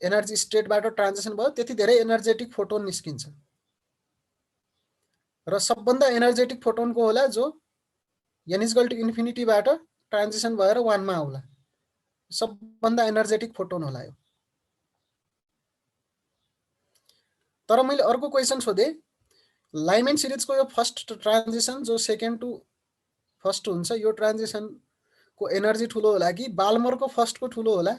Speaker 1: एनर्जी स्टेटबाट ट्रान्जिसन भयो त्यति धेरै एनर्जेटिक फोटोन निस्किन्छ। र सबभन्दा एनर्जेटिक फोटोनको होला जो n इक्वल टु इन्फिनिटीबाट ट्रान्जिसन भएर 1 मा आउला, सबभन्दा एनर्जेटिक फोटोन होला यो। तर मैले अर्को क्वेसन सोधेँ, लाइमेन सिरिजको यो फर्स्ट ट्रान्जिसन जो सेकेन्ड टु फर्स्ट हुन्छ, यो ट्रान्जिसनको एनर्जी ठुलो होला कि बाल्मरको फर्स्टको ठुलो होला?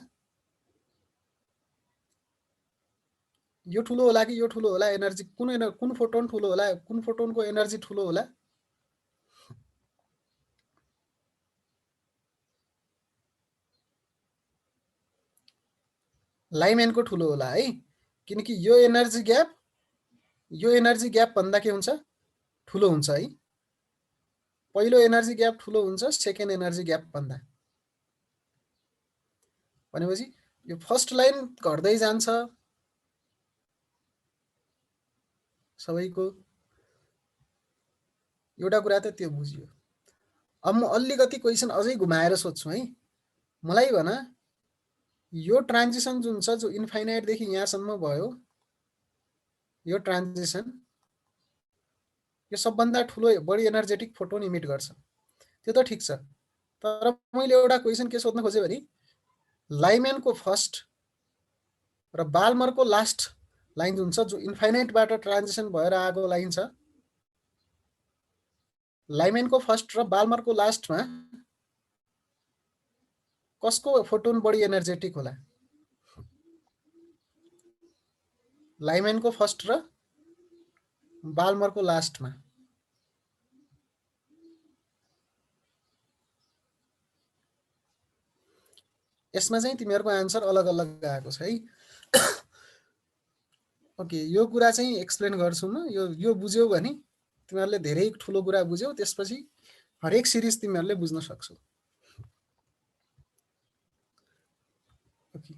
Speaker 1: यो ठुलो होला कि यो ठुलो होला? एनर्जी कुन फोटोन ठुलो होला? कुन फोटोनको एनर्जी ठुलो होला? लाइमेनको ठुलो होला है, किनकि यो एनर्जी ग्याप भन्दा के हुन्छ? ठुलो हुन्छ है। पहिलो एनर्जी ग्याप ठुलो हुन्छ सेकेन्ड एनर्जी ग्याप भन्दा। भनेपछि यो फर्स्ट लाइन घट्दै जान्छ, सबैको एउटा कुरा त त्यो बुझियो। अब म अलिकति क्वेसन अझै घुमाएर सोध्छु है। मलाई भन यो ट्रान्जिसन जुन छ जो इन्फाइनाइटदेखि यहाँसम्म भयो, यो ट्रान्जिसन यो सबभन्दा ठुलो बढी एनर्जेटिक फोटोन इमिट गर्छ, त्यो त ठिक छ। तर मैले एउटा क्वेसन के सोध्न खोजेँ भने लाइमेनको फर्स्ट र बाल्मरको लास्ट लाइन जुन छ जो इन्फाइनाइटबाट ट्रान्जिसन भएर आएको लाइन छ, लाइमेनको फर्स्ट र बाल्मरको लास्टमा कसको फोटोन बढी एनर्जेटिक होला? लाइमेनको फर्स्ट र बाल्मरको लास्टमा। यसमा चाहिँ तिमीहरूको आन्सर अलग अलग आएको छ है। ओके, यो कुरा चाहिँ एक्सप्लेन गर्छु म। यो बुझ्यौ भने तिमीहरूले धेरै ठुलो कुरा बुझ्यौ, त्यसपछि हरेक सिरिज तिमीहरूले बुझ्न सक्छौ। ओके,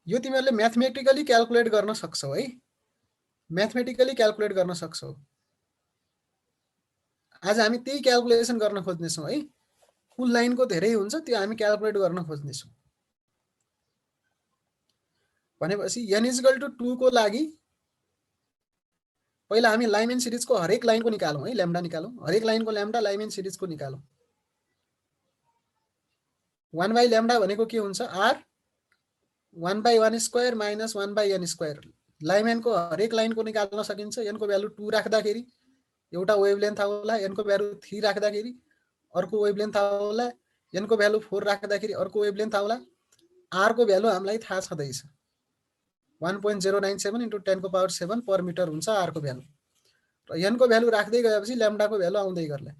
Speaker 1: यो तिमीहरूले म्याथमेटिकली क्याल्कुलेट गर्न सक्छौ है, म्याथमेटिकली क्याल्कुलेट गर्न सक्छौ। आज हामी त्यही क्याल्कुलेसन गर्न खोज्नेछौँ है। कुल लाइनको धेरै हुन्छ, त्यो हामी क्याल्कुलेट गर्न खोज्नेछौँ। भनेपछि n = 2 को लागि पहिला हामी लाइमेन सिरिजको हरेक लाइनको निकालौँ है, ल्याम्डा निकालौँ। हरेक लाइनको ल्याम्डा लाइमेन सिरिजको निकालौँ। 1/λ भनेको के हुन्छ? r 1/1² - 1/n²। लाइमेनको हरेक लाइनको निकाल्न सकिन्छ। n को भ्यालु 2 राख्दाखेरि एउटा वेभलेन्थ आउला, n को भ्यालु 3 राख्दाखेरि अर्को वेभलेन्थ आउला, n को भ्यालु 4 राख्दाखेरि अर्को वेभलेन्थ आउला। r को भ्यालु हामीलाई थाहा छँदैछ, 1.097 × 10⁻7 पर मिटर हुन्छ r को भ्यालु। र n को भ्यालु राख्दै गएपछि ल्याम्डाको भ्यालु आउँदै गर्ला।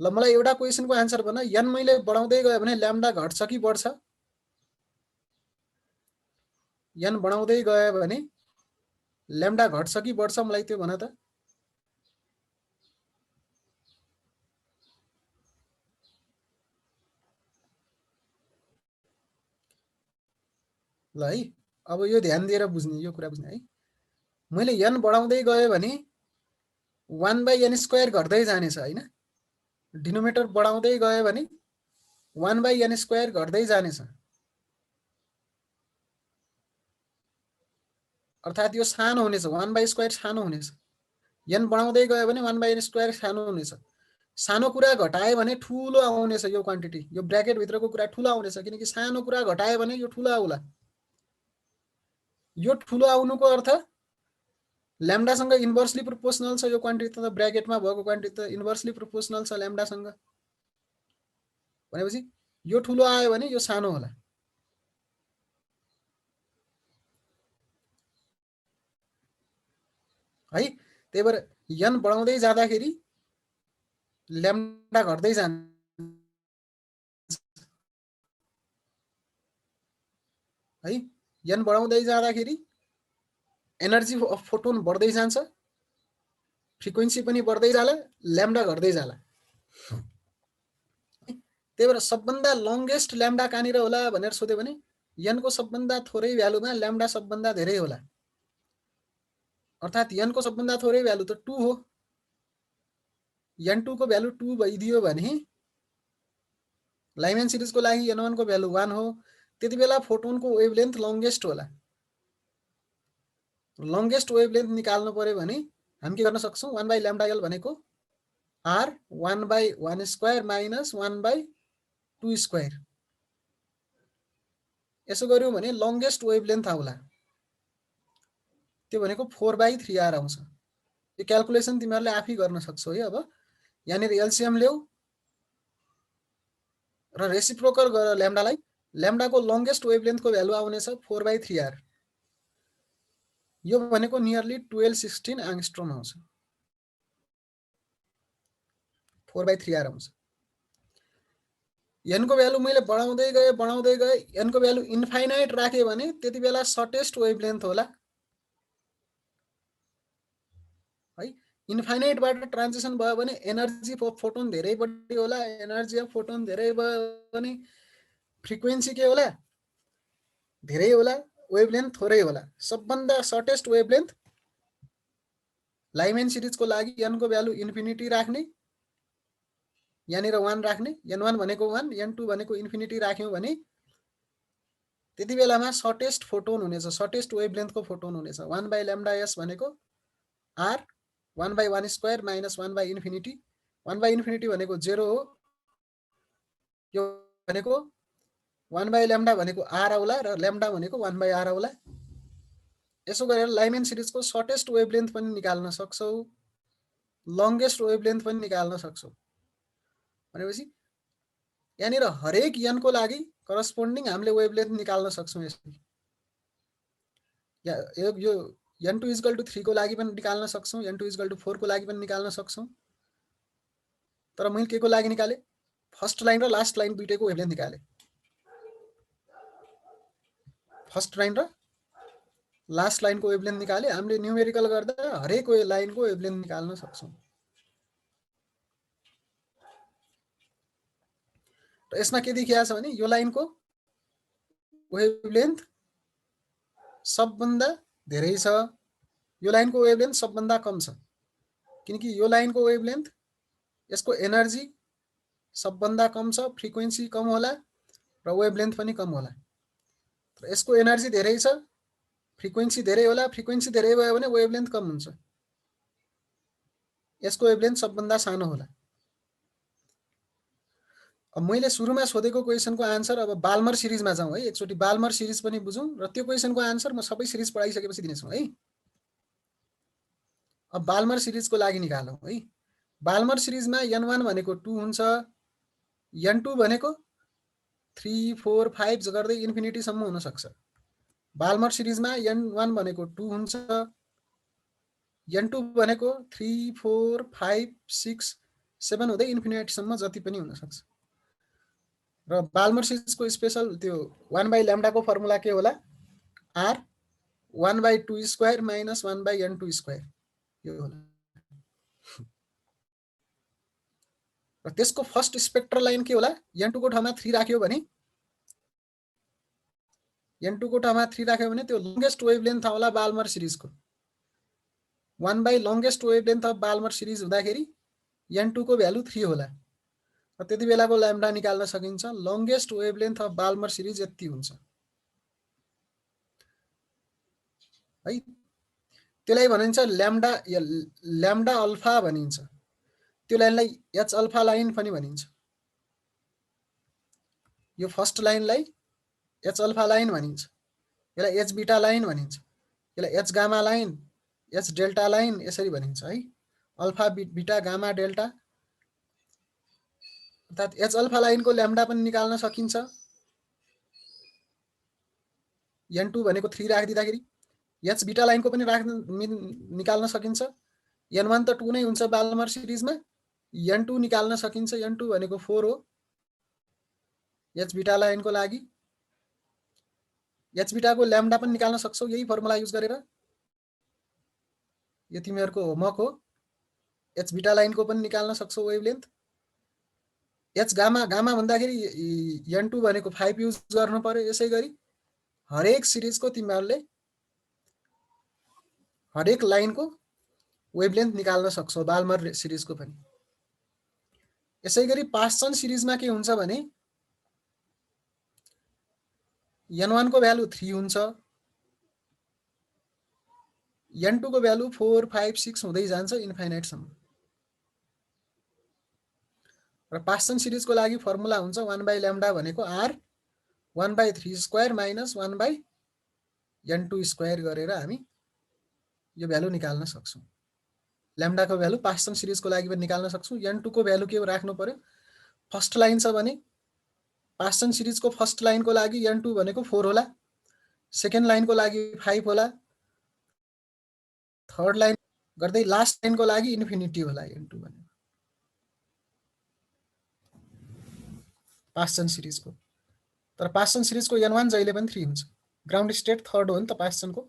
Speaker 1: ल मलाई एउटा क्वेसनको आन्सर भन, n मैले बढाउँदै गयो भने ल्याम्डा घट्छ कि बढ्छ? n बढाउँदै गयो भने ल्याम्डा घट्छ कि बढ्छ? मलाई त्यो भन त। ल है, अब यो ध्यान दिएर बुझ्ने, यो कुरा बुझ्ने है। मैले n बढाउँदै गयो भने 1/n² घट्दै जानेछ हैन? डिनोमिनेटर बढाउँदै गयो भने 1/n² घट्दै जानेछ। अर्थात् यो सानो हुनेछ, 1/² सानो हुनेछ। n बढाउँदै गयो भने 1/n² सानो हुनेछ। सानो कुरा घटाए भने ठुलो आउनेछ यो क्वान्टिटी, यो ब्र्याकेट भित्रको कुरा ठुलो आउनेछ, किनकि सानो कुरा घटाए भने यो ठुलो आउला। यो ठुलो आउनुको अर्थ ल्याम्डासँग इन्भर्सली प्रोपोर्सनल छ यो क्वान्टिटी, त ब्र्याकेटमा भएको क्वान्टिटी त इन्भर्सली प्रोपोर्सनल छ ल्याम्डासँग। भनेपछि यो ठुलो आयो भने यो सानो होला। है, त्यही भएर n बढाउँदै जाँदाखेरि ल्याम्डा घट्दै जान्छ है। n बढाउँदै जाँदाखेरि एनर्जी अफ फोटोन बढ्दै जान्छ, फ्रिक्वेन्सी पनि बढ्दै जाला, ल्याम्डा घट्दै जाला। त्यही भएर सबभन्दा लङ्गेस्ट ल्याम्डा कहाँनिर होला भनेर सोध्यो भने n को सबभन्दा थोरै भ्यालुमा ल्याम्डा सबभन्दा धेरै होला। अर्थात् n को सबभन्दा थोरै भ्यालु त 2 हो। n2 को भ्यालु 2 भइदियो भने लाइमेन सिरिजको लागि n1 को भ्यालु 1 हो। त्यति बेला फोटोनको वेभलेन्थ लङ्गेस्ट होला। लङ्गेस्ट वेभलेन्थ निकाल्नु पर्यो भने हामी के गर्न सक्छौँ? 1/λL भनेको r 1/1² - 1/2²। यसो गर्यौँ भने लङ्गेस्ट वेभलेन्थ आउला, त्यो भनेको 4/3r आउँछ। यो क्याल्कुलेसन तिमीहरूले आफै गर्न सक्छौ है। अब यहाँनिर एलसिएम ल्याऊ र रेसिप्रोकल गर ल्याम्डालाई, ल्याम्डाको लङ्गेस्ट वेभलेन्थको भ्यालु आउनेछ 4/3r। यो भनेको नियरली 1216 एङ्स्ट्रोम आउँछ, 4/3r आउँछ। n को भ्यालु मैले बढाउँदै गए n को भ्यालु इन्फाइनाइट राखेँ भने त्यति बेला सर्टेस्ट वेभलेन्थ होला है। इन्फाइनाइटबाट ट्रान्जिसन भयो भने एनर्जी अफ फोटोन धेरै बढी होला। एनर्जी अफ फोटोन धेरै भयो भने फ्रिक्वेन्सी के होला? धेरै होला, वेभलेन्थ थोरै होला। सबभन्दा सर्टेस्ट वेभलेन्थ लाइमेन सिरिजको लागि n को भ्यालु इन्फिनिटी राख्ने, यहाँनिर 1 राख्ने, n1 भनेको 1, n2 भनेको इन्फिनिटी राख्यौं भने त्यति बेलामा सर्टेस्ट फोटोन हुनेछ, सर्टेस्ट वेभलेन्थको फोटोन हुनेछ। 1/λs भनेको r 1/1 स्क्वायर माइनस 1/इन्फिनिटी, 1/इन्फिनिटी भनेको 0 हो, यो भनेको 1/λ भनेको r आउला र λ भनेको 1/r आउला। यसो गरेर लाइमेन सिरिजको सर्टेस्ट वेभलेन्थ पनि निकाल्न सक्छौ, लङ्गेस्ट वेभलेन्थ पनि निकाल्न सक्छौ। भनेपछि यहाँनिर हरेक n को लागि करस्पोन्डिङ हामीले वेभलेन्थ निकाल्न सक्छौं। यसरी यो n2 = 3 को लागि पनि निकाल्न सक्छौं, n2 = 4 को लागि पनि निकाल्न सक्छौं। तर मैले के को लागि निकाले? फर्स्ट लाइन र लास्ट लाइन दुईटैको वेभलेन्थ निकाले। फर्स्ट लाइन र लास्ट लाइनको वेभलेन्थ निकाले। हामीले न्युमेरिकल गर्दा हरेक लाइनको वेभलेन्थ निकाल्न सक्छौं। र यसमा के देखिएको छ भने यो लाइनको वेभलेन्थ सबभन्दा धेरै छ, यो लाइनको वेभलेन्थ सबभन्दा कम छ, किनकि यो लाइनको वेभलेन्थ यसको एनर्जी सबभन्दा कम छ, फ्रिक्वेन्सी कम होला र वेभलेन्थ पनि कम होला। र यसको एनर्जी धेरै छ, फ्रिक्वेन्सी धेरै होला, फ्रिक्वेन्सी धेरै भयो भने वेभलेन्थ कम हुन्छ, यसको वेभलेन्थ सबभन्दा सानो होला। अब मैले सुरुमा सोधेको क्वेशनको आन्सर अब बाल्मर सिरिजमा जाउँ है, एकचोटि बाल्मर सिरिज पनि बुझौँ र त्यो क्वेशनको आन्सर म सबै सिरिज पढाइसकेपछि दिनेछु है। अब बाल्मर सिरिजको लागि निकालौँ है। बाल्मर सिरिजमा n1 भनेको 2 हुन्छ, n2 भनेको 3 4 5 गर्दै इन्फिनिटी सम्म हुन सक्छ। बाल्मर सिरिजमा n1 भनेको 2 हुन्छ, n2 भनेको 3 4 5 6 7 हुँदै इन्फिनिटी सम्म जति पनि हुन सक्छ। र बाल्मर सिरिजको स्पेशल त्यो 1/λ को फर्मुला के होला? r 1/2 square minus 1/n2 square, यो होला। र त्यसको फर्स्ट स्पेक्ट्रल लाइन के होला? n2 को ठाउँमा 3 राख्यो भने, n2 को ठाउँमा 3 राख्यो भने त्यो लङ्गेस्ट वेभलेन्थ होला बाल्मर सिरिजको। Longest wavelength of Balmer series हुँदाखेरि n2 को भ्यालु 3 होला र त्यति बेलाको ल्याम्डा निकाल्न सकिन्छ। Longest wavelength of Balmer series यति हुन्छ है। त्यसलाई भनिन्छ ल्याम्डा अल्फा भनिन्छ। त्यो लाइनलाई एच अल्फा लाइन पनि भनिन्छ। यो फर्स्ट लाइनलाई एच अल्फा लाइन भनिन्छ, यसलाई एच बीटा लाइन भनिन्छ, यसलाई H gamma line, H delta line यसरी भनिन्छ है। अल्फा बीटा गामा डेल्टा, अर्थात् एच अल्फा लाइनको ल्याम्डा पनि निकाल्न सकिन्छ। n2 भनेको 3 राखिदिँदाखेरि एच बीटा लाइनको पनि निकाल्न सकिन्छ। n1 त 2 नै हुन्छ बाल्मर सिरिजमा, n2 निकाल्न सकिन्छ। n2 भनेको 4 हो एच बीटा लाइनको लागि। एच बीटाको ल्याम्डा पनि निकाल्न सक्छौ यही फर्मुला युज गरेर। यो तिमीहरुको होमवर्क हो। एच बीटा लाइनको पनि निकाल्न सक्छौ वेभलेन्थ। एच गामा भन्दाखेरि n2 भनेको 5 युज गर्नु पर्यो। यसैगरी हरेक सिरिजको तिमीहरुले हरेक लाइनको वेभलेन्थ निकाल्न सक्छौ, बाल्मर सिरिजको पनि। यसैगरी पास्चन सिरिजमा के हुन्छ भने n1 को भ्यालु 3 हुन्छ, n2 को भ्यालु 4 5 6 हुँदै जान्छ इन्फाइनाइट सम्म। र पास्चन सिरिजको लागि फर्मुला हुन्छ 1/λ भनेको r 1/3 square minus 1/n2 square गरेर हामी यो भ्यालु निकाल्न सक्छौं। ल्याम्डा को भ्यालु पास्चन सिरिजको लागि पनि निकाल्न सक्छौं। n2 को भ्यालु के राख्नु पर्यो? फर्स्ट लाइन छ भने पास्चन सिरिजको फर्स्ट लाइनको लागि n2 भनेको 4 होला, सेकेन्ड लाइनको लागि 5 होला, थर्ड लाइन गर्दै लास्ट लाइनको लागि इन्फिनिटी होला n2 भनेको पास्चन सिरिजको। तर पास्चन सिरिजको n1 जहिले पनि 3 हुन्छ। ग्राउन्ड स्टेट थर्ड हो नि त पास्चनको,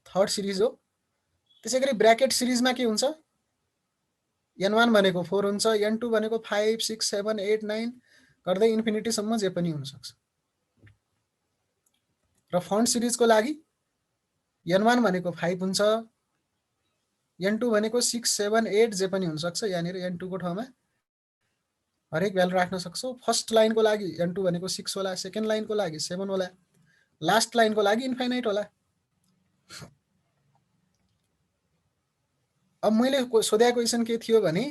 Speaker 1: थर्ड सिरिज हो। त्यसैगरी ब्र्याकेट सिरिजमा के हुन्छ? n1 भनेको 4 हुन्छ, n2 भनेको 5 6 7 8 9 गर्दै इन्फिनिटी सम्म जे पनि हुन सक्छ। र फन्ट सिरिजको लागि n1 भनेको 5 हुन्छ, n2 भनेको 6 7 8 जे पनि हुन सक्छ यहाँनिर n2 को ठाउँमा हरेक भ्यालु राख्न सक्छौ फर्स्ट लाइनको लागि n2 भनेको 6 होला सेकेन्ड लाइनको लागि 7 होला लास्ट लाइनको लागि इन्फाइनाइट होला अब मैले सोधेको क्वेशन के थियो भने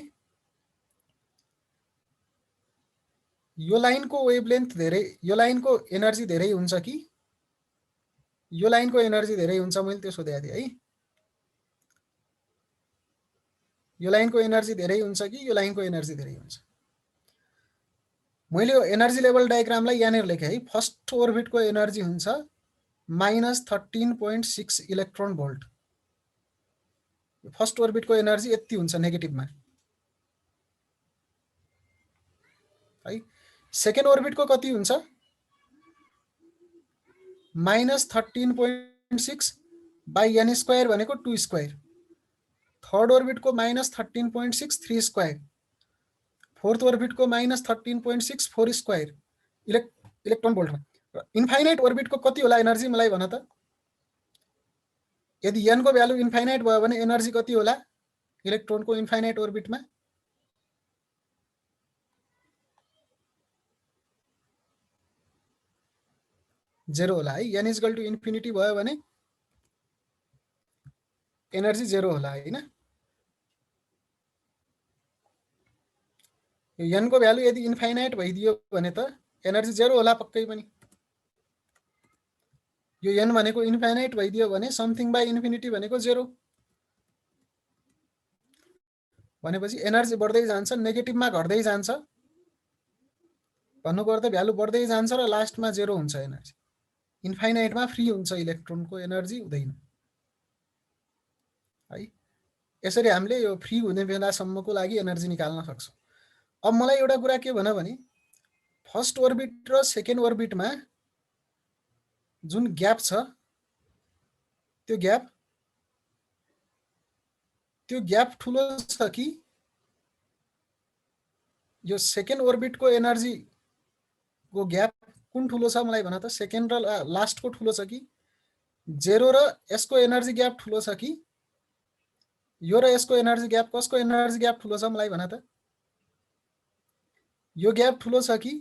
Speaker 1: यो लाइनको वेभलेन्थ धेरै यो लाइनको एनर्जी धेरै हुन्छ कि यो लाइनको एनर्जी धेरै हुन्छ मैले त्यो सोधेको थिएँ है यो लाइनको एनर्जी धेरै हुन्छ कि यो लाइनको एनर्जी धेरै हुन्छ मैले यो एनर्जी लेभल डायग्रामलाई यहाँनिर लेखेँ है फर्स्ट ओर्बिटको एनर्जी हुन्छ -13.6 इलेक्ट्रोन भोल्ट फर्स्ट ओर्बिटको एनर्जी यति हुन्छ नेगेटिभमा है सेकेन्ड ओर्बिटको कति हुन्छ -13.6 बाई n स्क्वायर भनेको 2 स्क्वायर थर्ड ओर्बिटको -13.6 3 स्क्वायर फोर्थ ओर्बिटको -13.6 4 स्क्वायर इलेक्ट्रोन भोल्टमा इन्फाइनाइट ओर्बिटको कति होला एनर्जी मलाई भन त यदि n को भ्यालु इन्फाइनाइट भयो भने एनर्जी कति होला इलेक्ट्रोनको इन्फाइनाइट ओर्बिटमा जेरो होला है n इक्वल टु इन्फिनिटी भयो भने एनर्जी जेरो होला हैन यो n को भ्यालु यदि इन्फाइनाइट भइदियो भने त एनर्जी जेरो होला पक्कै पनि यो n भनेको इन्फाइनाइट भइदियो भने समथिङ बाइ इन्फिनिटी भनेको जेरो भनेपछि एनर्जी बढ्दै जान्छ नेगेटिभमा घट्दै जान्छ भन्नुपर्दा भ्यालु बढ्दै जान्छ र लास्टमा जेरो हुन्छ एनर्जी इन्फाइनाइटमा फ्री हुन्छ इलेक्ट्रोनको एनर्जी हुँदैन है यसरी हामीले यो फ्री हुने बेलासम्मको लागि एनर्जी निकाल्न सक्छौं अब मलाई एउटा कुरा के भन भने फर्स्ट ओर्बिट र सेकेन्ड ओर्बिटमा जुन ग्याप छ त्यो ग्याप ठुलो छ कि यो सेकेन्ड ओर्बिटको एनर्जी को ग्याप कुन ठुलो छ मलाई भन त सेकेन्ड र लास्टको ठुलो छ कि जेरो र यसको एनर्जी ग्याप ठुलो छ कि यो र यसको एनर्जी ग्याप कसको एनर्जी ग्याप ठुलो छ मलाई भन त यो ग्याप ठुलो छ कि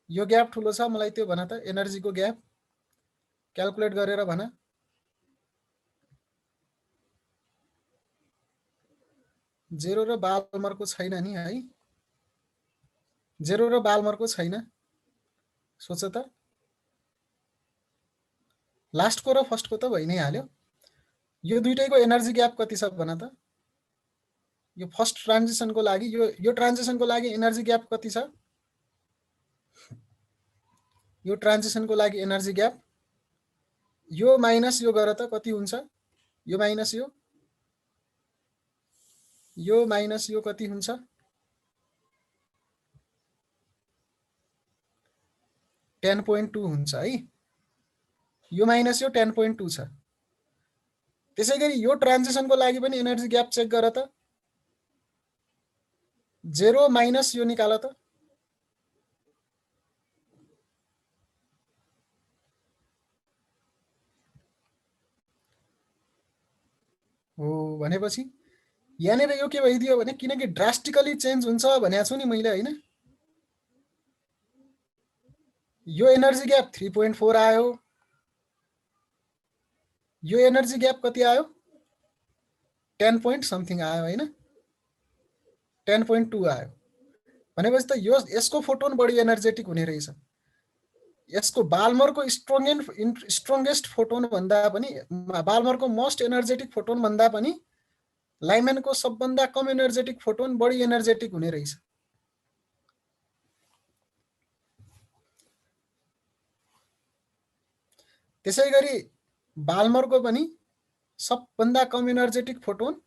Speaker 1: यो ग्याप ठुलो छ मलाई त्यो भन त एनर्जीको ग्याप क्याल्कुलेट गरेर भन जेरो र बाल्मरको छैन नि है जेरो र बाल्मरको छैन सोच त लास्टको र फर्स्टको त भइ नै हाल्यो यो दुईटैको एनर्जी ग्याप कति छ भन त यो फर्स्ट ट्रान्जिसनको लागि यो ट्रान्जिसनको लागि एनर्जी ग्याप कति छ यो ट्रान्जिसनको लागि एनर्जी ग्याप यो माइनस यो गर त कति हुन्छ यो माइनस यो माइनस यो कति हुन्छ 10.2 हुन्छ है यो माइनस यो 10.2 छ त्यसैगरी यो ट्रान्जिसनको लागि पनि एनर्जी ग्याप चेक गर त 0 माइनस यो निकाल त हो भनेपछि यहाँनिर यो के भइदियो भने किनकि ड्रास्टिकली चेन्ज हुन्छ भनेको छु नि मैले हैन यो एनर्जी ग्याप 3.4 आयो यो एनर्जी ग्याप कति आयो 10 point समथिङ आयो हैन 10.2 आयो भनेपछि त यो यसको फोटोन बढी एनर्जेटिक हुने रहेछ यसको बाल्मरको स्ट्रंगेस्ट फोटोन भन्दा पनि बाल्मरको मोस्ट एनर्जेटिक फोटोन भन्दा पनि लाइमेनको सबभन्दा कम एनर्जेटिक फोटोन बढी एनर्जेटिक हुने रहेछ त्यसैगरी बाल्मरको पनि सबभन्दा कम एनर्जेटिक फोटोन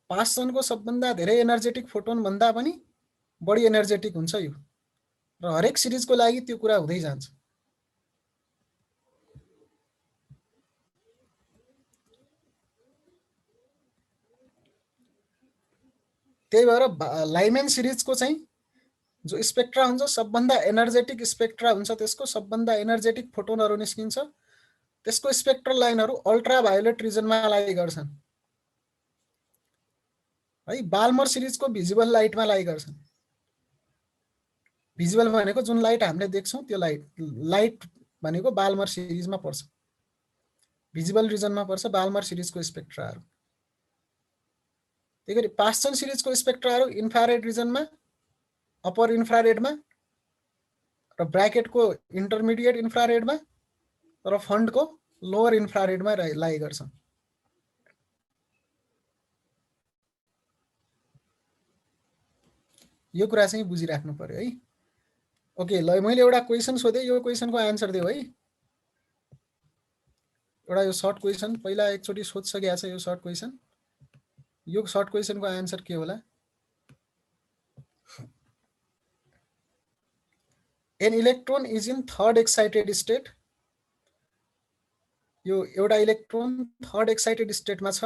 Speaker 1: पासनको सबभन्दा धेरै एनर्जेटिक फोटोन भन्दा पनि बढी एनर्जेटिक हुन्छ यो र हरेक सिरिजको लागि त्यो कुरा हुँदै जान्छ त्यही भएर लाइमेन सिरिजको चाहिँ जो स्पेक्ट्रा हुन्छ सबभन्दा एनर्जेटिक स्पेक्ट्रा हुन्छ त्यसको सबभन्दा एनर्जेटिक फोटोनहरु निस्किन्छ त्यसको स्पेक्ट्रल लाइनहरु अल्ट्रा भायोलेट रिजनमा लाई गर्छन् है। बाल्मर सिरिजको भिजिबल लाइटमा लाइ गर्छन्। भिजिबल भनेको जुन लाइट हामीले देख्छौँ त्यो लाइट भनेको बाल्मर सिरिजमा पर्छ, भिजिबल रिजनमा पर्छ बाल्मर सिरिजको स्पेक्ट्राहरू। त्यही गरी पास्चन सिरिजको स्पेक्ट्राहरू इन्फ्रारेड रिजनमा, अप्पर इन्फ्रारेडमा र ब्राकेटको इन्टरमिडिएट इन्फ्रारेडमा र फन्डको लोवर इन्फ्रारेडमा लाइ गर्छन्। यो कुरा चाहिँ बुझिराख्नु पर्यो है। ओके ल, मैले एउटा क्वेसन सोधेँ, यो क्वेसनको आन्सर दियो है। एउटा यो सर्ट क्वेसन पहिला एकचोटि सोधिसकेको छ। यो सर्ट क्वेसन, यो सर्ट क्वेसनको आन्सर के होला? An electron is in third excited state. यो एउटा इलेक्ट्रोन थर्ड एक्साइटेड स्टेटमा छ।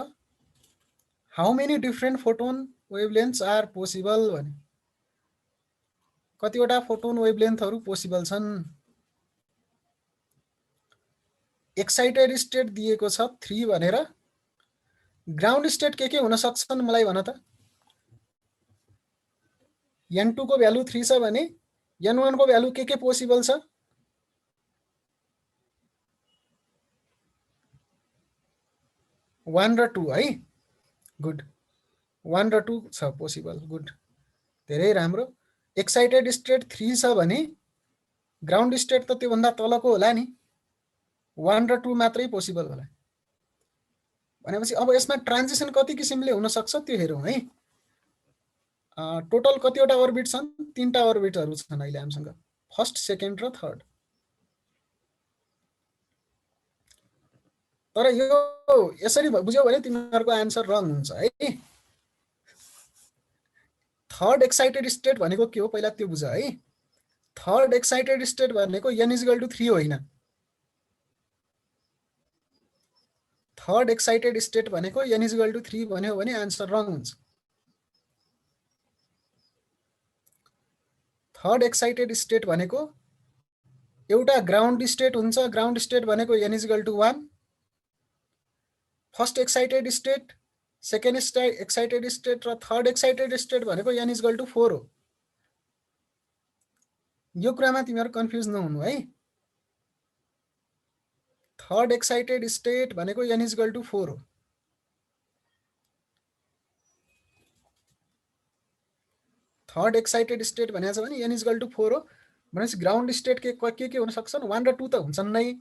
Speaker 1: How many different photon wavelengths are possible भने कतिवटा फोटोन वेभलेन्थहरू पोसिबल छन्? एक्साइटेड स्टेट दिएको छ 3 भनेर। ग्राउन्ड स्टेट के हुन सक्छन् मलाई भन त? n2 को भ्यालु 3 छ भने n1 को भ्यालु के पोसिबल छ? 1 र 2 है। गुड, 1 र 2 छ पोसिबल। गुड, धेरै राम्रो। एक्साइटेड स्टेट 3 छ भने ग्राउन्ड स्टेट त त्योभन्दा तलको होला नि, 1 र 2 मात्रै पोसिबल होला। भनेपछि अब यसमा ट्रान्जिसन कति किसिमले हुन सक्छ त्यो हेरौँ है। टोटल कतिवटा अर्बिट छन्? 3टा अर्बिटहरू छन् अहिले हामीसँग, फर्स्ट, सेकेन्ड र थर्ड। तर यो यसरी बुझ्यौ भने तिमीहरूको आन्सर रङ हुन्छ है। थर्ड एक्साइटेड स्टेट भनेको के हो पहिला त्यो बुझ है। थर्ड एक्साइटेड स्टेट भनेको n = 3 होइन। थर्ड एक्साइटेड स्टेट भनेको n = 3 भन्यो भने आन्सर रङ हुन्छ। थर्ड एक्साइटेड स्टेट भनेको एउटा ग्राउन्ड स्टेट हुन्छ। ग्राउन्ड स्टेट भनेको n = 1। First excited state, second excited state र थर्ड एक्साइटेड स्टेट भनेको n = 4 हो। यो कुरामा तिमीहरू कन्फ्युज नहुनु है। थर्ड एक्साइटेड स्टेट भनेको n = 4 हो। थर्ड एक्साइटेड स्टेट भनेको छ भने n = 4 हो। भनेपछि ग्राउन्ड स्टेट के हुन सक्छन्? 1 र 2 त हुन्छन् नै,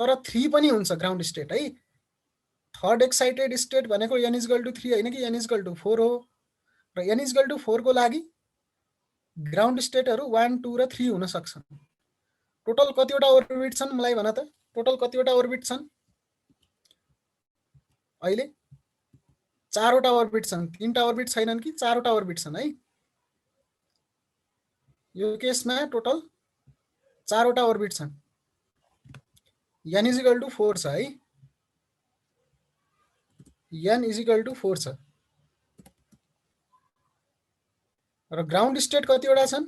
Speaker 1: तर 3 पनि हुन्छ ग्राउन्ड स्टेट है। थर्ड एक्साइटेड स्टेट भनेको n = 3 होइन कि n = 4 हो। र n = 4 को लागि ग्राउन्ड स्टेटहरू 1, 2 र 3 हुन सक्छन्। टोटल कतिवटा अर्बिट छन् मलाई भन त? टोटल कतिवटा अर्बिट छन्? अहिले 4वटा अर्बिट छन्। 3टा अर्बिट छैनन् कि 4वटा अर्बिट छन् है। यो केसमा टोटल 4वटा अर्बिट छन्। n = 4 छ है। n = 4 छ। र ग्राउन्ड स्टेट कतिवटा छन्?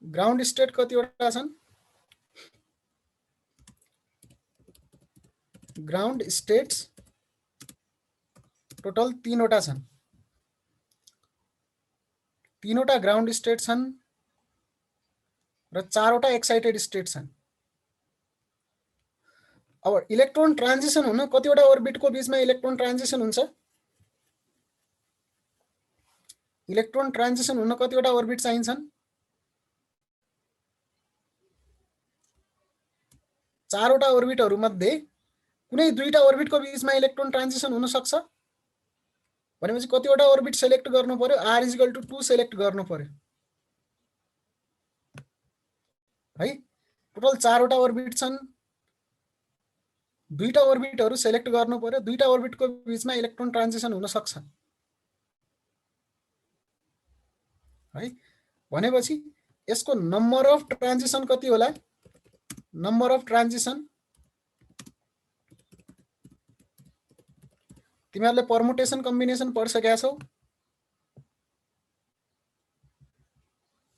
Speaker 1: ग्राउन्ड स्टेट कतिवटा छन्? ग्राउन्ड स्टेट्स टोटल 3वटा छन्। 3वटा ग्राउन्ड स्टेट छन् र 4वटा एक्साइटेड स्टेट छन्। अब इलेक्ट्रोन ट्रान्जिसन हुन कतिवटा अर्बिटको बीचमा इलेक्ट्रोन ट्रान्जिसन हुन्छ? इलेक्ट्रोन ट्रान्जिसन हुन कतिवटा अर्बिट चाहिन्छन्? 4वटा अर्बिटहरू मध्ये कुनै 2टा अर्बिटको बीचमा इलेक्ट्रोन ट्रान्जिसन हुन सक्छ। भनेपछि कतिवटा अर्बिट सेलेक्ट गर्नु पर्यो? r = 2 सेलेक्ट गर्नु पर्यो है। टोटल 4वटा अर्बिट छन्, 2टा अर्बिटहरू सेलेक्ट गर्नु पर्यो। 2टा अर्बिटको बीचमा इलेक्ट्रोन ट्रान्जिसन हुन सक्छ है। भनेपछि यसको नम्बर अफ ट्रान्जिसन कति होला? नम्बर अफ ट्रान्जिसन तिमीहरूले परमुटेसन कम्बिनेसन पढिसकेका छौ।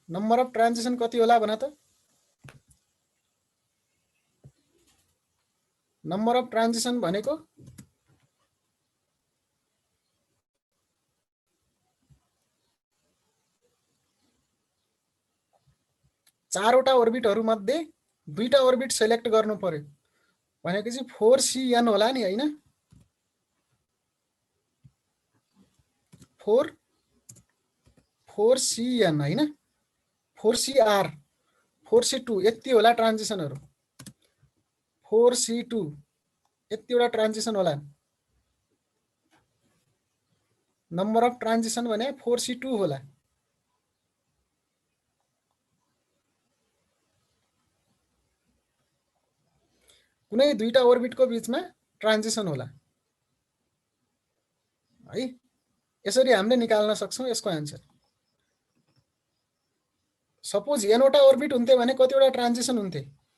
Speaker 1: नम्बर अफ ट्रान्जिसन कति होला भन त? नम्बर अफ ट्रान्जिसन भनेको चारवटा ओर्बिटहरु मध्ये दुईटा ओर्बिट सेलेक्ट गर्नु पर्यो भनेपछि 4CN होला नि हैन 4CN हैन 4CR 4C2 यति होला ट्रान्जिसनहरु 4C2 यतिवटा ट्रान्जिसन होला नम्बर अफ ट्रान्जिसन भने 4C2 होला कुनै दुईटा ओर्बिटको बीचमा ट्रान्जिसन होला है यसरी हामीले निकाल्न सक्छौं यसको आन्सर सपोज n वटा ओर्बिट हुन्थे भने कतिवटा ट्रान्जिसन हुन्थे